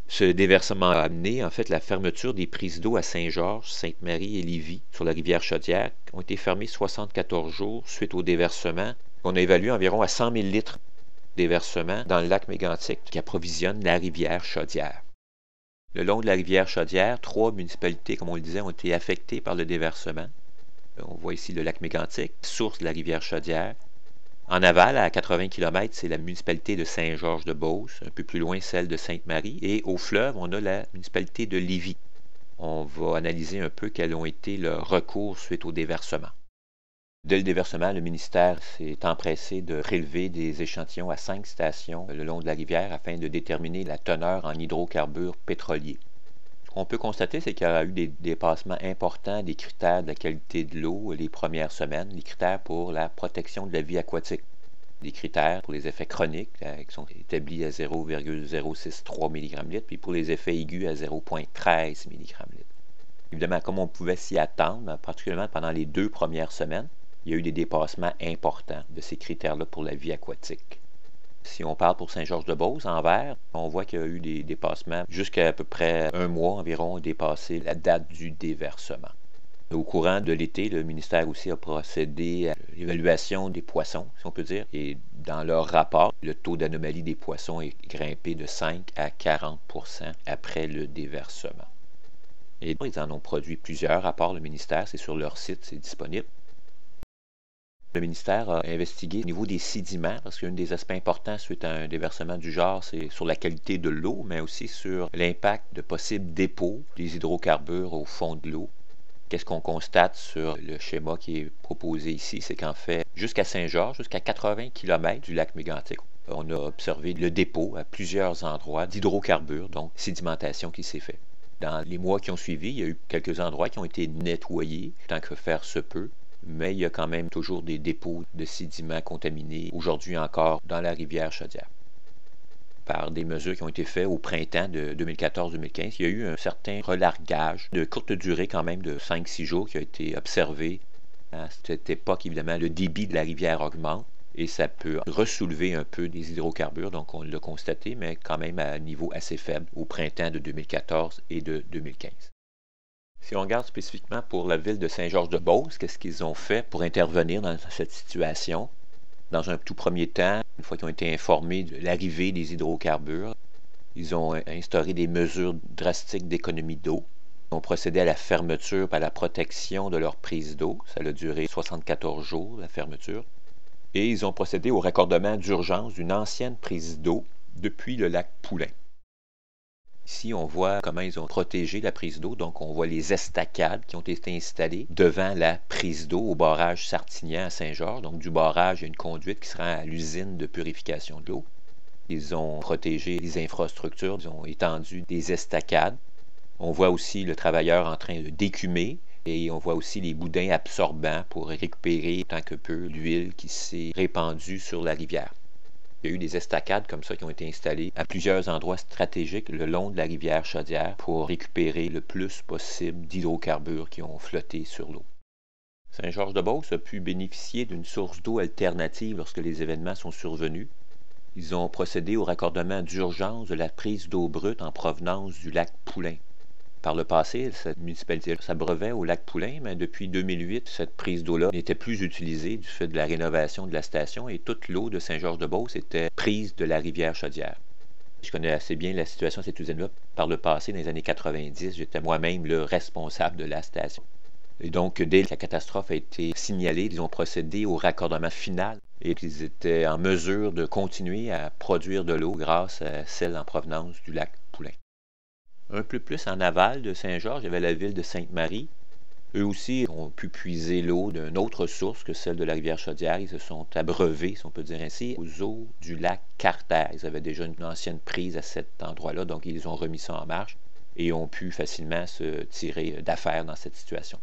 Ce déversement a amené, en fait, la fermeture des prises d'eau à Saint-Georges, Sainte-Marie et Lévis, sur la rivière Chaudière, qui ont été fermées 74 jours suite au déversement. On a évalué environ à 100 000 litres de déversement dans le lac Mégantic qui approvisionne la rivière Chaudière. Le long de la rivière Chaudière, 3 municipalités, comme on le disait, ont été affectées par le déversement. On voit ici le lac Mégantic, source de la rivière Chaudière. En aval, à 80 km, c'est la municipalité de Saint-Georges-de-Beauce, un peu plus loin celle de Sainte-Marie, et au fleuve, on a la municipalité de Lévis. On va analyser un peu quels ont été leurs recours suite au déversement. Dès le déversement, le ministère s'est empressé de prélever des échantillons à 5 stations le long de la rivière afin de déterminer la teneur en hydrocarbures pétroliers. Ce qu'on peut constater, c'est qu'il y a eu des dépassements importants des critères de la qualité de l'eau les premières semaines, les critères pour la protection de la vie aquatique, des critères pour les effets chroniques qui sont établis à 0,063 mg/litre, puis pour les effets aigus à 0,13 mg/litre. Évidemment, comme on pouvait s'y attendre, particulièrement pendant les 2 premières semaines, il y a eu des dépassements importants de ces critères-là pour la vie aquatique. Si on parle pour Saint-Georges-de-Beauce, en vert, on voit qu'il y a eu des dépassements jusqu'à à peu près 1 mois environ, dépassé la date du déversement. Au courant de l'été, le ministère aussi a procédé à l'évaluation des poissons, si on peut dire, et dans leur rapport, le taux d'anomalie des poissons est grimpé de 5 à 40 % après le déversement. Et ils en ont produit plusieurs rapports, le ministère, c'est sur leur site, c'est disponible. Le ministère a investigué au niveau des sédiments, parce qu'un des aspects importants suite à un déversement du genre, c'est sur la qualité de l'eau, mais aussi sur l'impact de possibles dépôts des hydrocarbures au fond de l'eau. Qu'est-ce qu'on constate sur le schéma qui est proposé ici? C'est qu'en fait, jusqu'à Saint-Georges, jusqu'à 80 km du lac Mégantic, on a observé le dépôt à plusieurs endroits d'hydrocarbures, donc sédimentation qui s'est faite. Dans les mois qui ont suivi, il y a eu quelques endroits qui ont été nettoyés, tant que faire se peut. Mais il y a quand même toujours des dépôts de sédiments contaminés, aujourd'hui encore, dans la rivière Chaudière. par des mesures qui ont été faites au printemps de 2014-2015. Il y a eu un certain relargage de courte durée quand même de 5-6 jours qui a été observé. À cette époque, évidemment, le débit de la rivière augmente et ça peut ressoulever un peu des hydrocarbures, donc on l'a constaté, mais quand même à un niveau assez faible au printemps de 2014 et de 2015. Si on regarde spécifiquement pour la ville de Saint-Georges-de-Beauce, qu'est-ce qu'ils ont fait pour intervenir dans cette situation? Dans un tout premier temps, une fois qu'ils ont été informés de l'arrivée des hydrocarbures, ils ont instauré des mesures drastiques d'économie d'eau. Ils ont procédé à la fermeture et à la protection de leur prise d'eau. Ça a duré 74 jours, la fermeture. Et ils ont procédé au raccordement d'urgence d'une ancienne prise d'eau depuis le lac Poulain. Ici, on voit comment ils ont protégé la prise d'eau. Donc, on voit les estacades qui ont été installées devant la prise d'eau au barrage Sartignan à Saint-Georges. Donc, du barrage, il y a une conduite qui se rend à l'usine de purification de l'eau. Ils ont protégé les infrastructures, ils ont étendu des estacades. On voit aussi le travailleur en train de d'écumer et on voit aussi les boudins absorbants pour récupérer tant que peu l'huile qui s'est répandue sur la rivière. Il y a eu des estacades comme ça qui ont été installées à plusieurs endroits stratégiques le long de la rivière Chaudière pour récupérer le plus possible d'hydrocarbures qui ont flotté sur l'eau. Saint-Georges-de-Beauce a pu bénéficier d'une source d'eau alternative lorsque les événements sont survenus. Ils ont procédé au raccordement d'urgence de la prise d'eau brute en provenance du lac Poulain. Par le passé, cette municipalité s'abreuvait au lac Poulain, mais depuis 2008, cette prise d'eau-là n'était plus utilisée du fait de la rénovation de la station et toute l'eau de Saint-Georges-de-Beauce était prise de la rivière Chaudière. Je connais assez bien la situation de cette usine-là. Par le passé, dans les années 90, j'étais moi-même le responsable de la station. Et donc, dès que la catastrophe a été signalée, ils ont procédé au raccordement final et ils étaient en mesure de continuer à produire de l'eau grâce à celle en provenance du lac Poulain. Un peu plus en aval de Saint-Georges, il y avait la ville de Sainte-Marie. Eux aussi ont pu puiser l'eau d'une autre source que celle de la rivière Chaudière. Ils se sont abreuvés, si on peut dire ainsi, aux eaux du lac Carter. Ils avaient déjà une ancienne prise à cet endroit-là, donc ils ont remis ça en marche et ont pu facilement se tirer d'affaire dans cette situation.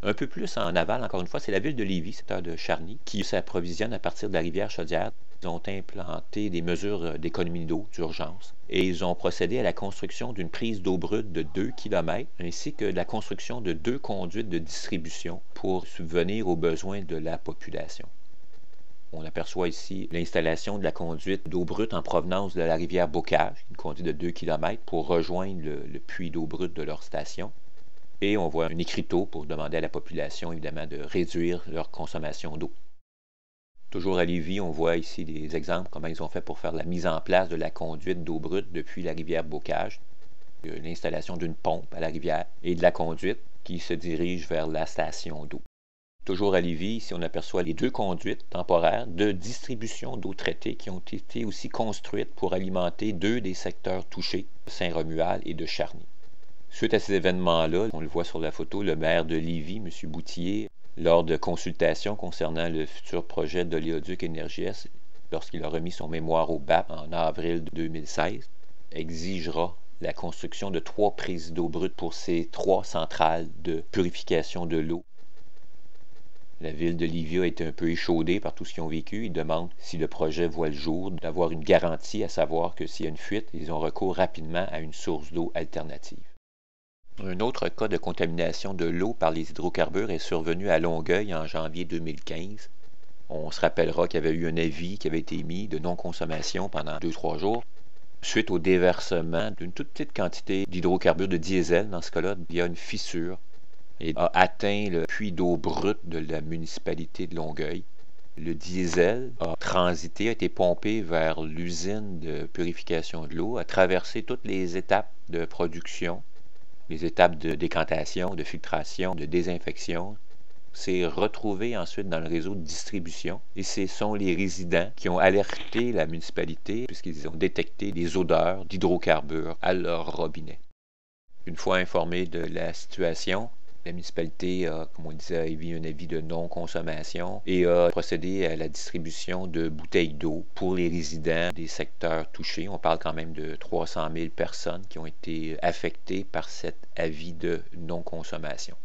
Un peu plus en aval, encore une fois, c'est la ville de Lévis, secteur de Charny, qui s'approvisionne à partir de la rivière Chaudière. Ils ont implanté des mesures d'économie d'eau d'urgence et ils ont procédé à la construction d'une prise d'eau brute de 2 km ainsi que la construction de 2 conduites de distribution pour subvenir aux besoins de la population. On aperçoit ici l'installation de la conduite d'eau brute en provenance de la rivière Bocage, une conduite de 2 km pour rejoindre le puits d'eau brute de leur station. Et on voit un écriteau pour demander à la population, évidemment, de réduire leur consommation d'eau. Toujours à Lévis, on voit ici des exemples, comment ils ont fait pour faire la mise en place de la conduite d'eau brute depuis la rivière Bocage. L'installation d'une pompe à la rivière et de la conduite qui se dirige vers la station d'eau. Toujours à Lévis, ici on aperçoit les 2 conduites temporaires de distribution d'eau traitée qui ont été aussi construites pour alimenter 2 des secteurs touchés, Saint-Romuald et de Charny. Suite à ces événements-là, on le voit sur la photo, le maire de Lévis, M. Boutier, lors de consultations concernant le futur projet d'Oléoduc Énergie-Est, lorsqu'il a remis son mémoire au BAP en avril 2016, exigera la construction de 3 prises d'eau brute pour ces 3 centrales de purification de l'eau. La ville de Lévis a été un peu échaudée par tout ce qu'ils ont vécu. Ils demandent, si le projet voit le jour, d'avoir une garantie, à savoir que s'il y a une fuite, ils ont recours rapidement à une source d'eau alternative. Un autre cas de contamination de l'eau par les hydrocarbures est survenu à Longueuil en janvier 2015. On se rappellera qu'il y avait eu un avis qui avait été émis de non-consommation pendant 2-3 jours, suite au déversement d'une toute petite quantité d'hydrocarbures de diesel, dans ce cas-là, via une fissure, et a atteint le puits d'eau brute de la municipalité de Longueuil. Le diesel a transité, a été pompé vers l'usine de purification de l'eau, a traversé toutes les étapes de production, les étapes de décantation, de filtration, de désinfection, s'est retrouvé ensuite dans le réseau de distribution et ce sont les résidents qui ont alerté la municipalité puisqu'ils ont détecté des odeurs d'hydrocarbures à leur robinet. Une fois informés de la situation, la municipalité a, comme on disait, a émis un avis de non-consommation et a procédé à la distribution de bouteilles d'eau pour les résidents des secteurs touchés. On parle quand même de 300 000 personnes qui ont été affectées par cet avis de non-consommation.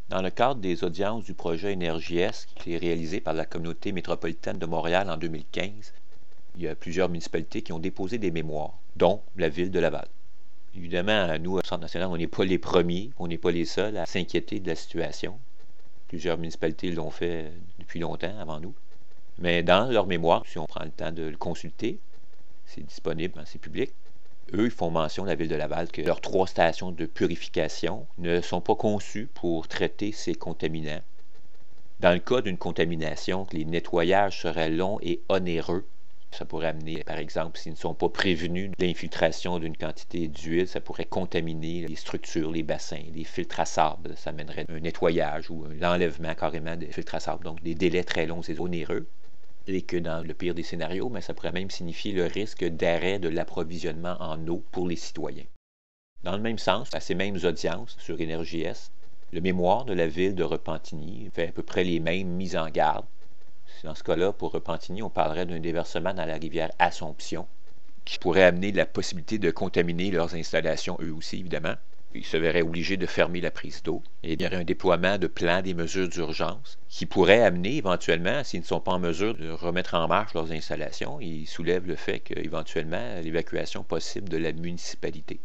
Dans le cadre des audiences du projet Énergie-Est qui est réalisé par la communauté métropolitaine de Montréal en 2015, Il y a plusieurs municipalités qui ont déposé des mémoires, dont la ville de Laval. Évidemment, nous, au Centre national, on n'est pas les premiers, on n'est pas les seuls à s'inquiéter de la situation. Plusieurs municipalités l'ont fait depuis longtemps avant nous. Mais dans leur mémoire, si on prend le temps de le consulter, c'est disponible, c'est public. Eux, ils font mention, la ville de Laval, que leurs 3 stations de purification ne sont pas conçues pour traiter ces contaminants. Dans le cas d'une contamination, que les nettoyages seraient longs et onéreux, ça pourrait amener, par exemple, s'ils ne sont pas prévenus de l'infiltration d'une quantité d'huile, ça pourrait contaminer les structures, les bassins, les filtres à sable. Ça mènerait un nettoyage ou l'enlèvement carrément des filtres à sable, donc des délais très longs et onéreux. Et que dans le pire des scénarios, ça pourrait même signifier le risque d'arrêt de l'approvisionnement en eau pour les citoyens. Dans le même sens, à ces mêmes audiences sur Énergie-Est, le mémoire de la ville de Repentigny fait à peu près les mêmes mises en garde. Dans ce cas-là, pour Repentigny, on parlerait d'un déversement dans la rivière Assomption, qui pourrait amener la possibilité de contaminer leurs installations, eux aussi, évidemment. Ils se verraient obligés de fermer la prise d'eau. Et il y aurait un déploiement de plans des mesures d'urgence qui pourrait amener éventuellement, s'ils ne sont pas en mesure de remettre en marche leurs installations, ils soulèvent le fait qu'éventuellement, l'évacuation possible de la municipalité.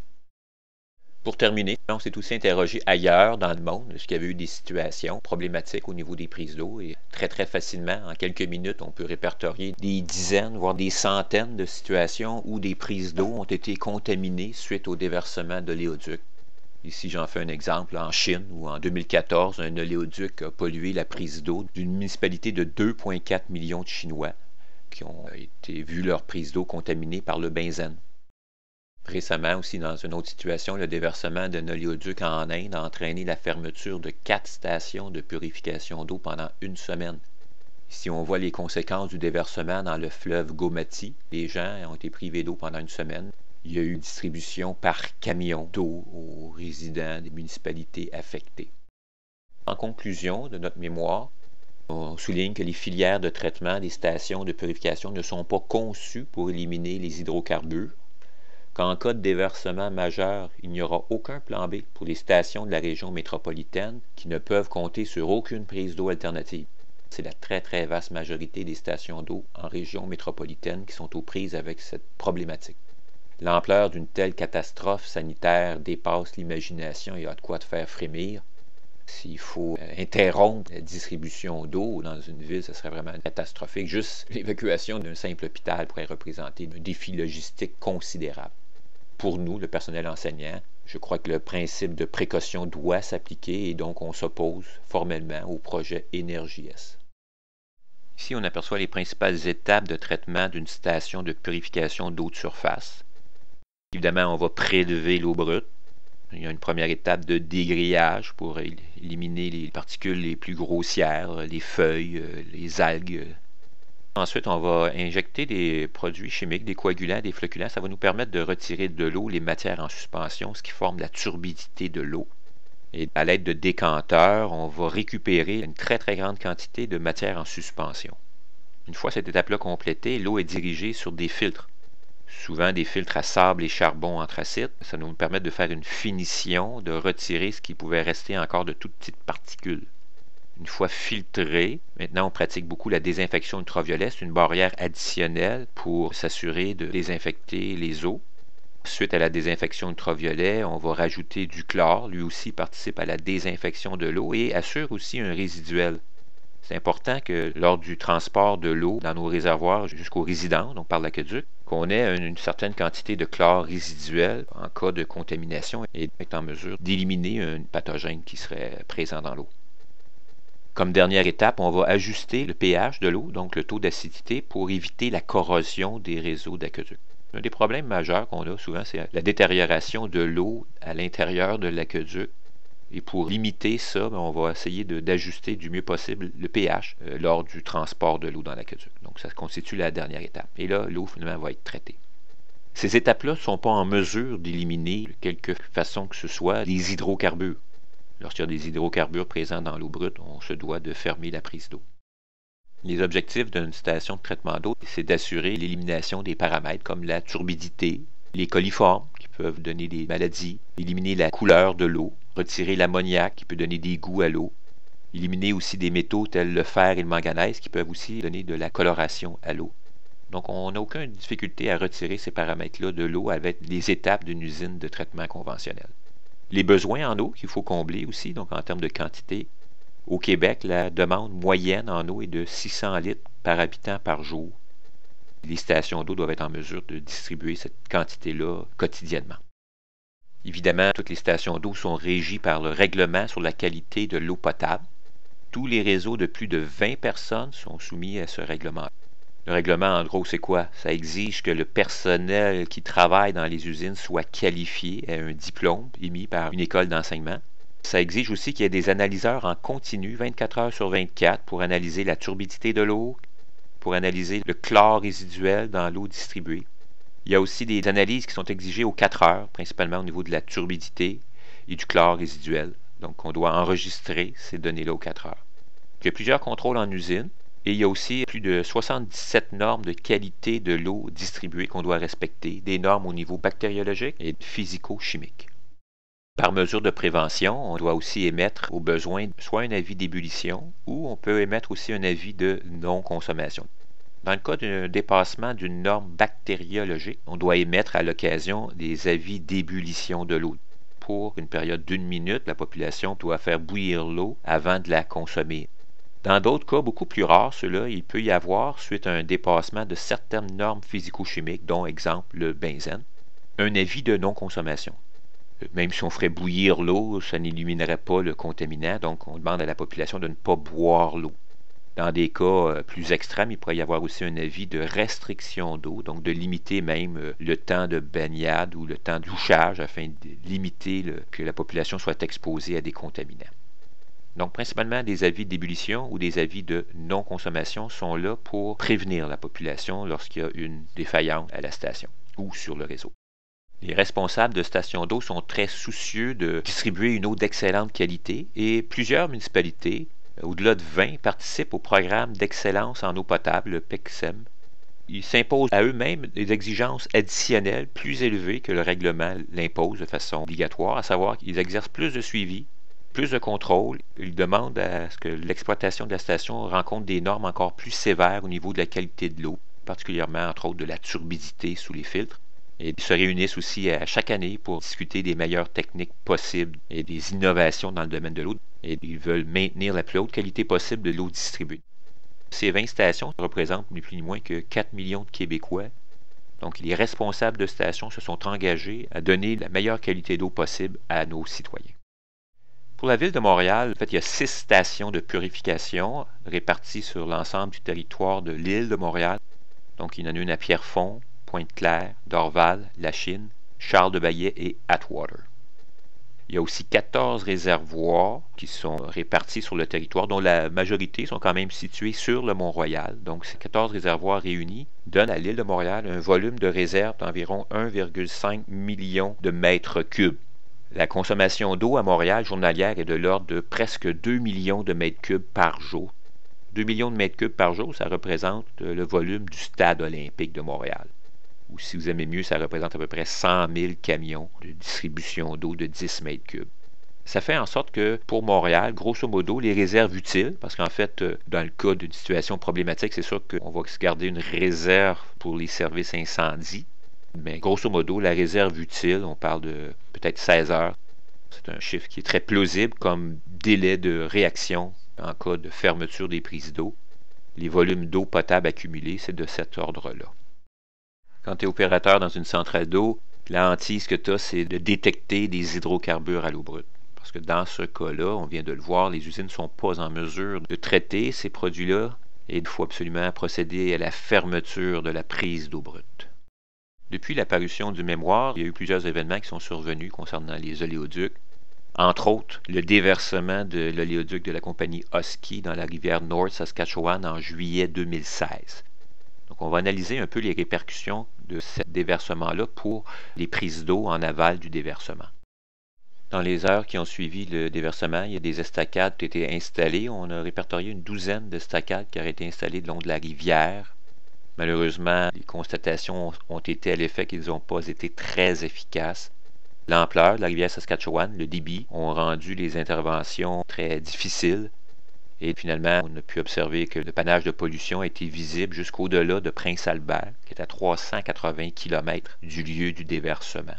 Pour terminer, on s'est aussi interrogé ailleurs dans le monde, est-ce qu'il y avait eu des situations problématiques au niveau des prises d'eau, et très facilement, en quelques minutes, on peut répertorier des dizaines, voire des centaines de situations où des prises d'eau ont été contaminées suite au déversement d'oléoducs. Ici, j'en fais un exemple en Chine, où en 2014, un oléoduc a pollué la prise d'eau d'une municipalité de 2,4 millions de Chinois qui ont vu leur prise d'eau contaminée par le benzène. Récemment aussi, dans une autre situation, le déversement d'un oléoduc en Inde a entraîné la fermeture de 4 stations de purification d'eau pendant une semaine. Si on voit les conséquences du déversement dans le fleuve Gomati, les gens ont été privés d'eau pendant une semaine. Il y a eu distribution par camion d'eau aux résidents des municipalités affectées. En conclusion de notre mémoire, on souligne que les filières de traitement des stations de purification ne sont pas conçues pour éliminer les hydrocarbures, qu'en cas de déversement majeur, il n'y aura aucun plan B pour les stations de la région métropolitaine qui ne peuvent compter sur aucune prise d'eau alternative. C'est la très vaste majorité des stations d'eau en région métropolitaine qui sont aux prises avec cette problématique. L'ampleur d'une telle catastrophe sanitaire dépasse l'imagination et a de quoi te faire frémir. S'il faut interrompre la distribution d'eau dans une ville, ce serait vraiment catastrophique. Juste l'évacuation d'un simple hôpital pourrait représenter un défi logistique considérable. Pour nous, le personnel enseignant, je crois que le principe de précaution doit s'appliquer et donc on s'oppose formellement au projet Énergie-Est. Ici, on aperçoit les principales étapes de traitement d'une station de purification d'eau de surface. Évidemment, on va prélever l'eau brute. Il y a une première étape de dégrillage pour éliminer les particules les plus grossières, les feuilles, les algues. Ensuite, on va injecter des produits chimiques, des coagulants, des flocculants. Ça va nous permettre de retirer de l'eau les matières en suspension, ce qui forme la turbidité de l'eau. Et à l'aide de décanteurs, on va récupérer une très grande quantité de matière en suspension. Une fois cette étape-là complétée, l'eau est dirigée sur des filtres. Souvent des filtres à sable et charbon anthracite. Ça nous permet de faire une finition, de retirer ce qui pouvait rester encore de toutes petites particules. Une fois filtré, maintenant on pratique beaucoup la désinfection ultraviolet. C'est une barrière additionnelle pour s'assurer de désinfecter les eaux. Suite à la désinfection ultraviolet, on va rajouter du chlore. Lui aussi participe à la désinfection de l'eau et assure aussi un résiduel. C'est important que lors du transport de l'eau dans nos réservoirs jusqu'aux résidents, donc par l'aqueduc, qu'on ait une certaine quantité de chlore résiduel en cas de contamination et être en mesure d'éliminer un pathogène qui serait présent dans l'eau. Comme dernière étape, on va ajuster le pH de l'eau, donc le taux d'acidité, pour éviter la corrosion des réseaux d'aqueduc. Un des problèmes majeurs qu'on a souvent, c'est la détérioration de l'eau à l'intérieur de l'aqueduc. Et pour limiter ça, on va essayer d'ajuster du mieux possible le pH lors du transport de l'eau dans l'aqueduc. Donc ça constitue la dernière étape. Et là, l'eau finalement va être traitée. Ces étapes-là ne sont pas en mesure d'éliminer, de quelque façon que ce soit, les hydrocarbures. Lorsqu'il y a des hydrocarbures présents dans l'eau brute, on se doit de fermer la prise d'eau. Les objectifs d'une station de traitement d'eau, c'est d'assurer l'élimination des paramètres comme la turbidité, les coliformes qui peuvent donner des maladies, éliminer la couleur de l'eau, retirer l'ammoniac qui peut donner des goûts à l'eau, éliminer aussi des métaux tels le fer et le manganèse qui peuvent aussi donner de la coloration à l'eau. Donc, on n'a aucune difficulté à retirer ces paramètres-là de l'eau avec les étapes d'une usine de traitement conventionnelle. Les besoins en eau qu'il faut combler aussi, donc en termes de quantité. Au Québec, la demande moyenne en eau est de 600 litres par habitant par jour. Les stations d'eau doivent être en mesure de distribuer cette quantité-là quotidiennement. Évidemment, toutes les stations d'eau sont régies par le règlement sur la qualité de l'eau potable. Tous les réseaux de plus de 20 personnes sont soumis à ce règlement. Le règlement, en gros, c'est quoi? Ça exige que le personnel qui travaille dans les usines soit qualifié, ait un diplôme émis par une école d'enseignement. Ça exige aussi qu'il y ait des analyseurs en continu, 24 heures sur 24, pour analyser la turbidité de l'eau, pour analyser le chlore résiduel dans l'eau distribuée. Il y a aussi des analyses qui sont exigées aux 4 heures, principalement au niveau de la turbidité et du chlore résiduel. Donc, on doit enregistrer ces données-là aux 4 heures. Il y a plusieurs contrôles en usine et il y a aussi plus de 77 normes de qualité de l'eau distribuée qu'on doit respecter, des normes au niveau bactériologique et physico-chimique. Par mesure de prévention, on doit aussi émettre au besoin soit un avis d'ébullition ou on peut émettre aussi un avis de non-consommation. Dans le cas d'un dépassement d'une norme bactériologique, on doit émettre à l'occasion des avis d'ébullition de l'eau. Pour une période d'1 minute, la population doit faire bouillir l'eau avant de la consommer. Dans d'autres cas, beaucoup plus rares, ceux-là, il peut y avoir, suite à un dépassement de certaines normes physico-chimiques, dont exemple le benzène, un avis de non-consommation. Même si on ferait bouillir l'eau, ça n'éliminerait pas le contaminant, donc on demande à la population de ne pas boire l'eau. Dans des cas plus extrêmes, il pourrait y avoir aussi un avis de restriction d'eau, donc de limiter même le temps de baignade ou le temps de douchage afin de limiter que la population soit exposée à des contaminants. Donc, principalement, des avis d'ébullition ou des avis de non-consommation sont là pour prévenir la population lorsqu'il y a une défaillance à la station ou sur le réseau. Les responsables de stations d'eau sont très soucieux de distribuer une eau d'excellente qualité et plusieurs municipalités, au-delà de 20, participent au programme d'excellence en eau potable, le PECSEM. Ils s'imposent à eux-mêmes des exigences additionnelles plus élevées que le règlement l'impose de façon obligatoire, à savoir qu'ils exercent plus de suivi, plus de contrôle. Ils demandent à ce que l'exploitation de la station rencontre des normes encore plus sévères au niveau de la qualité de l'eau, particulièrement entre autres de la turbidité sous les filtres. Et ils se réunissent aussi à chaque année pour discuter des meilleures techniques possibles et des innovations dans le domaine de l'eau. Et ils veulent maintenir la plus haute qualité possible de l'eau distribuée. Ces 20 stations représentent ni plus ni moins que 4 millions de Québécois. Donc les responsables de stations se sont engagés à donner la meilleure qualité d'eau possible à nos citoyens. Pour la ville de Montréal, en fait, il y a 6 stations de purification réparties sur l'ensemble du territoire de l'île de Montréal. Donc il y en a une à Pierrefonds, Pointe-Claire, Dorval, Lachine, Charles-de-Baillet et Atwater. Il y a aussi 14 réservoirs qui sont répartis sur le territoire, dont la majorité sont quand même situés sur le Mont-Royal. Donc, ces 14 réservoirs réunis donnent à l'île de Montréal un volume de réserve d'environ 1,5 million de mètres cubes. La consommation d'eau à Montréal journalière est de l'ordre de presque 2 millions de mètres cubes par jour. 2 millions de mètres cubes par jour, ça représente le volume du stade olympique de Montréal. Ou si vous aimez mieux, ça représente à peu près 100 000 camions de distribution d'eau de 10 mètres cubes. Ça fait en sorte que, pour Montréal, grosso modo, les réserves utiles, parce qu'en fait, dans le cas d'une situation problématique, c'est sûr qu'on va se garder une réserve pour les services incendie, mais grosso modo, la réserve utile, on parle de peut-être 16 heures. C'est un chiffre qui est très plausible comme délai de réaction en cas de fermeture des prises d'eau. Les volumes d'eau potable accumulés, c'est de cet ordre-là. Quand tu es opérateur dans une centrale d'eau, la hantise que tu as, c'est de détecter des hydrocarbures à l'eau brute. Parce que dans ce cas-là, on vient de le voir, les usines ne sont pas en mesure de traiter ces produits-là et il faut absolument procéder à la fermeture de la prise d'eau brute. Depuis la parution du mémoire, il y a eu plusieurs événements qui sont survenus concernant les oléoducs. Entre autres, le déversement de l'oléoduc de la compagnie Husky dans la rivière North Saskatchewan en juillet 2016. Donc, on va analyser un peu les répercussions de ce déversement-là pour les prises d'eau en aval du déversement. Dans les heures qui ont suivi le déversement, il y a des estacades qui ont été installées. On a répertorié une douzaine d'estacades qui auraient été installées le long de la rivière. Malheureusement, les constatations ont été à l'effet qu'ils n'ont pas été très efficaces. L'ampleur de la rivière Saskatchewan, le débit, ont rendu les interventions très difficiles. Et finalement, on a pu observer que le panache de pollution a été visible jusqu'au-delà de Prince-Albert, qui est à 380 km du lieu du déversement.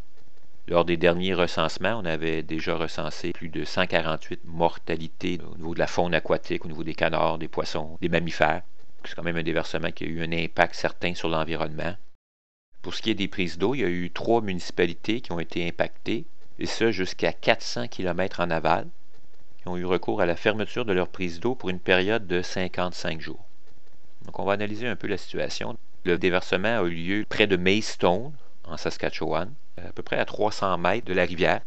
Lors des derniers recensements, on avait déjà recensé plus de 148 mortalités au niveau de la faune aquatique, au niveau des canards, des poissons, des mammifères. C'est quand même un déversement qui a eu un impact certain sur l'environnement. Pour ce qui est des prises d'eau, il y a eu 3 municipalités qui ont été impactées, et ça jusqu'à 400 km en aval, qui ont eu recours à la fermeture de leur prise d'eau pour une période de 55 jours. Donc on va analyser un peu la situation. Le déversement a eu lieu près de Maidstone, en Saskatchewan, à peu près à 300 mètres de la rivière.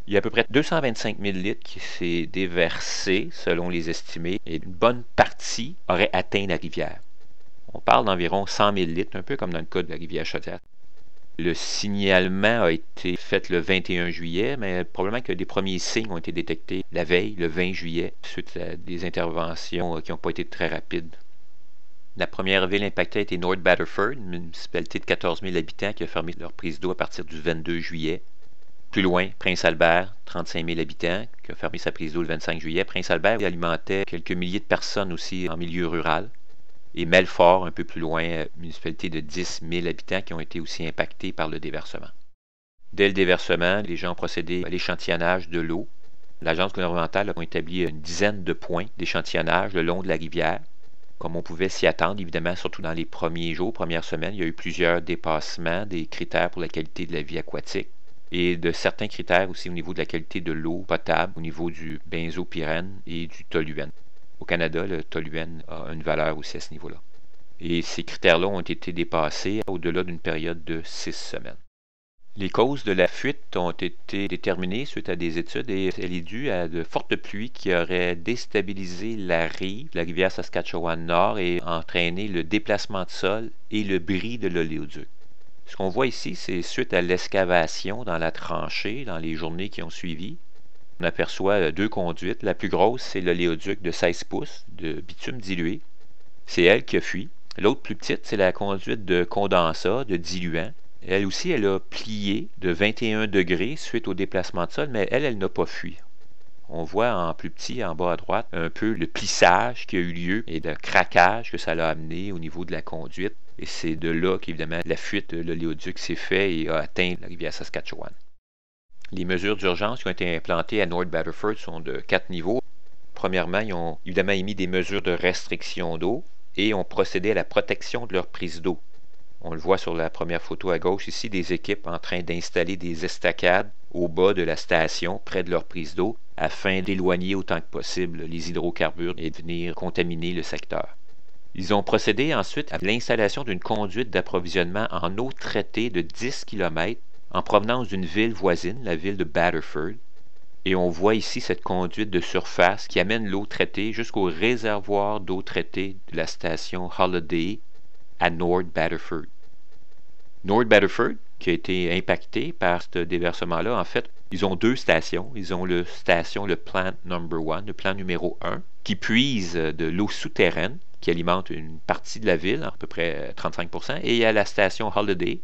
Il y a à peu près 225 000 litres qui s'est déversé, selon les estimés, et une bonne partie aurait atteint la rivière. On parle d'environ 100 000 litres, un peu comme dans le cas de la rivière Chaudière. Le signalement a été fait le 21 juillet, mais probablement que des premiers signes ont été détectés la veille, le 20 juillet, suite à des interventions qui n'ont pas été très rapides. La première ville impactée a été North Battleford, une municipalité de 14 000 habitants qui a fermé leur prise d'eau à partir du 22 juillet. Plus loin, Prince-Albert, 35 000 habitants, qui a fermé sa prise d'eau le 25 juillet. Prince-Albert alimentait quelques milliers de personnes aussi en milieu rural. Et Melfort, un peu plus loin, municipalité de 10 000 habitants qui ont été aussi impactés par le déversement. Dès le déversement, les gens ont procédé à l'échantillonnage de l'eau. L'agence gouvernementale a établi une dizaine de points d'échantillonnage le long de la rivière. Comme on pouvait s'y attendre, évidemment, surtout dans les premiers jours, premières semaines, il y a eu plusieurs dépassements des critères pour la qualité de la vie aquatique et de certains critères aussi au niveau de la qualité de l'eau potable, au niveau du benzopyrène et du toluène. Au Canada, le toluène a une valeur aussi à ce niveau-là. Et ces critères-là ont été dépassés au-delà d'une période de 6 semaines. Les causes de la fuite ont été déterminées suite à des études et elle est due à de fortes pluies qui auraient déstabilisé la rive, la rivière Saskatchewan-Nord et entraîné le déplacement de sol et le bris de l'oléoduc. Ce qu'on voit ici, c'est suite à l'excavation dans la tranchée dans les journées qui ont suivi. On aperçoit 2 conduites. La plus grosse, c'est l'oléoduc de 16 pouces de bitume dilué. C'est elle qui a fui. L'autre plus petite, c'est la conduite de condensat, de diluant. Elle aussi, elle a plié de 21 degrés suite au déplacement de sol, mais elle n'a pas fui. On voit en plus petit, en bas à droite, un peu le plissage qui a eu lieu et le craquage que ça l'a amené au niveau de la conduite. Et c'est de là qu'évidemment la fuite de l'oléoduc s'est faite et a atteint la rivière Saskatchewan. Les mesures d'urgence qui ont été implantées à North Battleford sont de 4 niveaux. Premièrement, ils ont évidemment émis des mesures de restriction d'eau et ont procédé à la protection de leur prise d'eau. On le voit sur la première photo à gauche ici, des équipes en train d'installer des estacades au bas de la station, près de leur prise d'eau, afin d'éloigner autant que possible les hydrocarbures et de venir contaminer le secteur. Ils ont procédé ensuite à l'installation d'une conduite d'approvisionnement en eau traitée de 10 km en provenance d'une ville voisine, la ville de Battleford. Et on voit ici cette conduite de surface qui amène l'eau traitée jusqu'au réservoir d'eau traitée de la station Holiday à North Battleford. North Battleford, qui a été impacté par ce déversement-là, en fait, ils ont 2 stations. Ils ont le plant number 1, le plan numéro 1, qui puise de l'eau souterraine, qui alimente une partie de la ville, à peu près 35%, et il y a la station Holiday,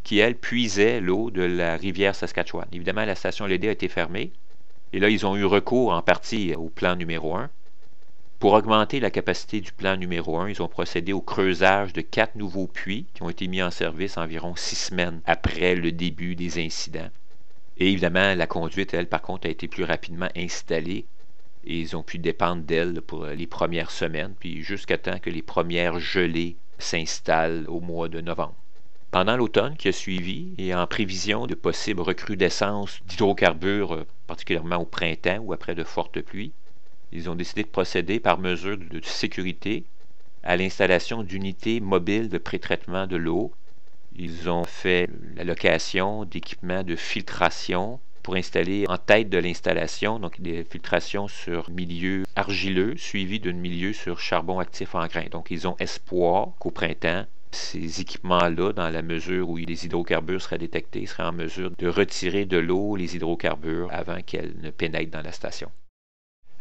qui, elle, puisait l'eau de la rivière Saskatchewan. Évidemment, la station Holiday a été fermée, et là, ils ont eu recours en partie au plan numéro 1. Pour augmenter la capacité du plan numéro 1, ils ont procédé au creusage de 4 nouveaux puits qui ont été mis en service environ 6 semaines après le début des incidents. Et évidemment, la conduite, elle, par contre, a été plus rapidement installée et ils ont pu dépendre d'elle pour les premières semaines, puis jusqu'à temps que les premières gelées s'installent au mois de novembre. Pendant l'automne qui a suivi, et en prévision de possibles recrudescences d'hydrocarbures, particulièrement au printemps ou après de fortes pluies, ils ont décidé de procéder par mesure de sécurité à l'installation d'unités mobiles de pré-traitement de l'eau. Ils ont fait la location d'équipements de filtration pour installer en tête de l'installation, donc des filtrations sur milieu argileux suivi d'un milieu sur charbon actif en grains. Donc ils ont espoir qu'au printemps, ces équipements-là, dans la mesure où les hydrocarbures seraient détectés, seraient en mesure de retirer de l'eau les hydrocarbures avant qu'elles ne pénètrent dans la station.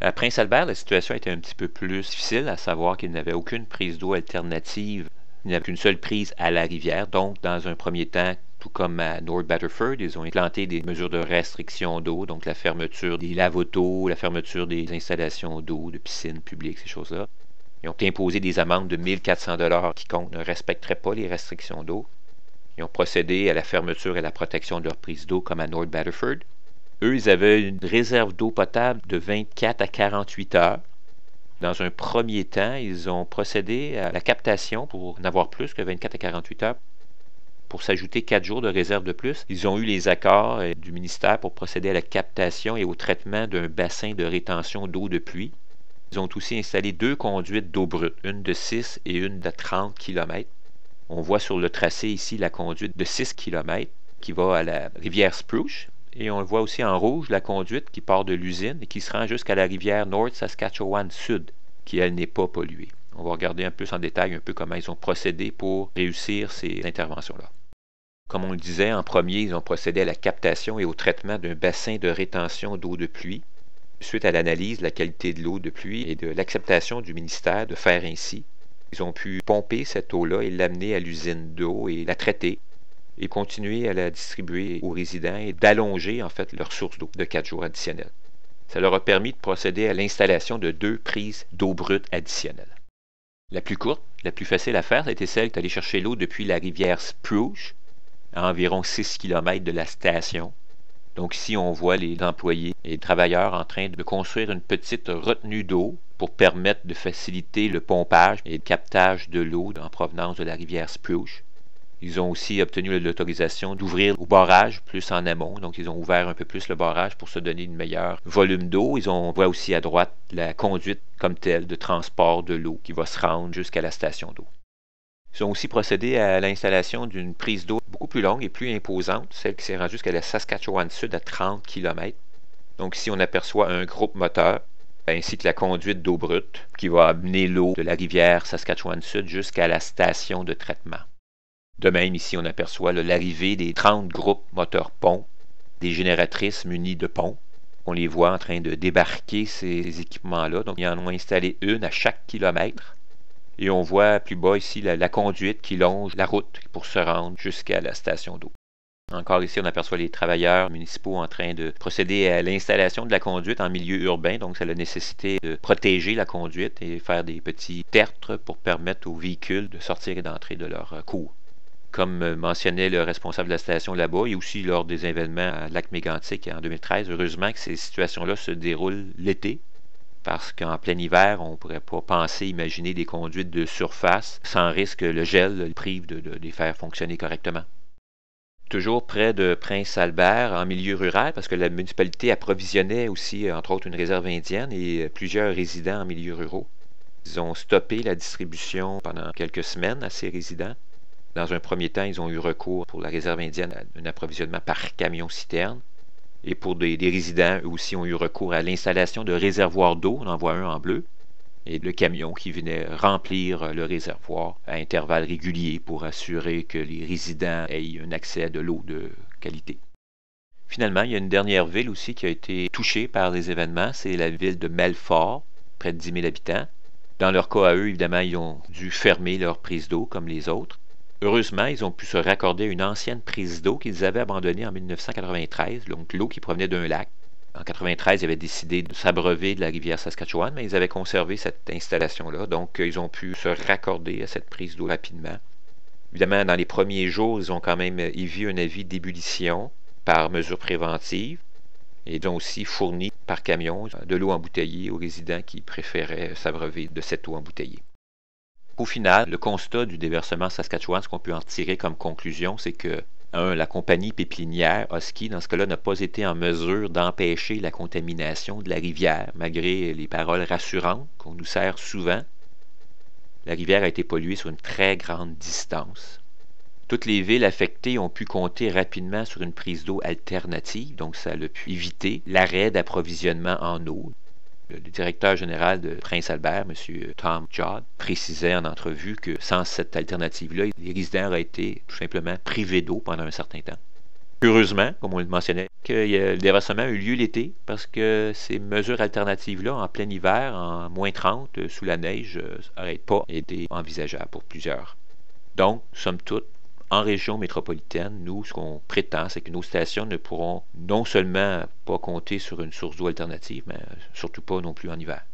À Prince-Albert, la situation était un petit peu plus difficile, à savoir qu'il n'avait aucune prise d'eau alternative. Il n'y avait qu'une seule prise à la rivière. Donc, dans un premier temps, Tout comme à North Battleford, ils ont implanté des mesures de restriction d'eau, donc la fermeture des lave-autos, la fermeture des installations d'eau, de piscines publiques, ces choses-là. Ils ont imposé des amendes de 1400 $ quiconque ne respecterait pas les restrictions d'eau. Ils ont procédé à la fermeture et à la protection de leurs prises d'eau comme à North Battleford. Eux, ils avaient une réserve d'eau potable de 24 à 48 heures. Dans un premier temps, ils ont procédé à la captation pour n'avoir plus que 24 à 48 heures. Pour s'ajouter 4 jours de réserve de plus, ils ont eu les accords du ministère pour procéder à la captation et au traitement d'un bassin de rétention d'eau de pluie. Ils ont aussi installé 2 conduites d'eau brute, une de 6 et une de 30 km. On voit sur le tracé ici la conduite de 6 km qui va à la rivière Spruce. Et on voit aussi en rouge la conduite qui part de l'usine et qui se rend jusqu'à la rivière North Saskatchewan Sud, qui elle n'est pas polluée. On va regarder un peu en détail un peu comment ils ont procédé pour réussir ces interventions-là. Comme on le disait, en premier, ils ont procédé à la captation et au traitement d'un bassin de rétention d'eau de pluie. Suite à l'analyse de la qualité de l'eau de pluie et de l'acceptation du ministère de faire ainsi, ils ont pu pomper cette eau-là et l'amener à l'usine d'eau et la traiter et continuer à la distribuer aux résidents et d'allonger en fait leur source d'eau de 4 jours additionnels. Ça leur a permis de procéder à l'installation de 2 prises d'eau brute additionnelles. La plus courte, la plus facile à faire, c'était celle d'aller chercher l'eau depuis la rivière Spruce, à environ 6 km de la station. Donc ici, on voit les employés et les travailleurs en train de construire une petite retenue d'eau pour permettre de faciliter le pompage et le captage de l'eau en provenance de la rivière Spruce. Ils ont aussi obtenu l'autorisation d'ouvrir au barrage plus en amont. Donc, ils ont ouvert un peu plus le barrage pour se donner un meilleur volume d'eau. On voit aussi à droite la conduite comme telle de transport de l'eau qui va se rendre jusqu'à la station d'eau. Ils ont aussi procédé à l'installation d'une prise d'eau beaucoup plus longue et plus imposante, celle qui s'est rendue jusqu'à la Saskatchewan Sud à 30 km. Donc ici, on aperçoit un groupe moteur ainsi que la conduite d'eau brute qui va amener l'eau de la rivière Saskatchewan Sud jusqu'à la station de traitement. De même, ici, on aperçoit l'arrivée des 30 groupes moteurs-pompes, des génératrices munies de pompes. On les voit en train de débarquer ces équipements-là. Donc, ils en ont installé une à chaque kilomètre. Et on voit plus bas ici la conduite qui longe la route pour se rendre jusqu'à la station d'eau. Encore ici, on aperçoit les travailleurs municipaux en train de procéder à l'installation de la conduite en milieu urbain. Donc, ça a nécessité de protéger la conduite et faire des petits tertres pour permettre aux véhicules de sortir et d'entrer de leur cours. Comme mentionnait le responsable de la station là-bas, et aussi lors des événements à Lac-Mégantic en 2013, heureusement que ces situations-là se déroulent l'été, parce qu'en plein hiver, on ne pourrait pas penser, imaginer des conduites de surface sans risque que le gel le prive de les faire fonctionner correctement. Toujours près de Prince-Albert, en milieu rural, parce que la municipalité approvisionnait aussi, entre autres, une réserve indienne et plusieurs résidents en milieu ruraux. Ils ont stoppé la distribution pendant quelques semaines à ces résidents. Dans un premier temps, ils ont eu recours pour la réserve indienne à un approvisionnement par camion-citerne. Et pour des résidents, eux aussi, ont eu recours à l'installation de réservoirs d'eau. On en voit un en bleu. Et le camion qui venait remplir le réservoir à intervalles réguliers pour assurer que les résidents aient un accès à de l'eau de qualité. Finalement, il y a une dernière ville aussi qui a été touchée par les événements. C'est la ville de Melfort, près de 10 000 habitants. Dans leur cas à eux, évidemment, ils ont dû fermer leur prise d'eau comme les autres. Heureusement, ils ont pu se raccorder à une ancienne prise d'eau qu'ils avaient abandonnée en 1993, donc l'eau qui provenait d'un lac. En 1993, ils avaient décidé de s'abreuver de la rivière Saskatchewan, mais ils avaient conservé cette installation-là, donc ils ont pu se raccorder à cette prise d'eau rapidement. Évidemment, dans les premiers jours, ils ont quand même émis un avis d'ébullition par mesure préventive, et ils ont aussi fourni par camion de l'eau embouteillée aux résidents qui préféraient s'abreuver de cette eau embouteillée. Au final, le constat du déversement Saskatchewan, ce qu'on peut en tirer comme conclusion, c'est que, la compagnie pépinière Husky, dans ce cas-là, n'a pas été en mesure d'empêcher la contamination de la rivière, malgré les paroles rassurantes qu'on nous sert souvent. La rivière a été polluée sur une très grande distance. Toutes les villes affectées ont pu compter rapidement sur une prise d'eau alternative, donc ça a pu éviter l'arrêt d'approvisionnement en eau. Le directeur général de Prince-Albert, M. Tom Judd, précisait en entrevue que sans cette alternative-là, les résidents auraient été tout simplement privés d'eau pendant un certain temps. Heureusement, comme on le mentionnait, que le déversement a eu lieu l'été parce que ces mesures alternatives-là, en plein hiver, en moins 30, sous la neige, n'auraient pas été envisageables pour plusieurs. Donc, somme toute, en région métropolitaine, nous, ce qu'on prétend, c'est que nos stations ne pourront non seulement pas compter sur une source d'eau alternative, mais surtout pas non plus en hiver.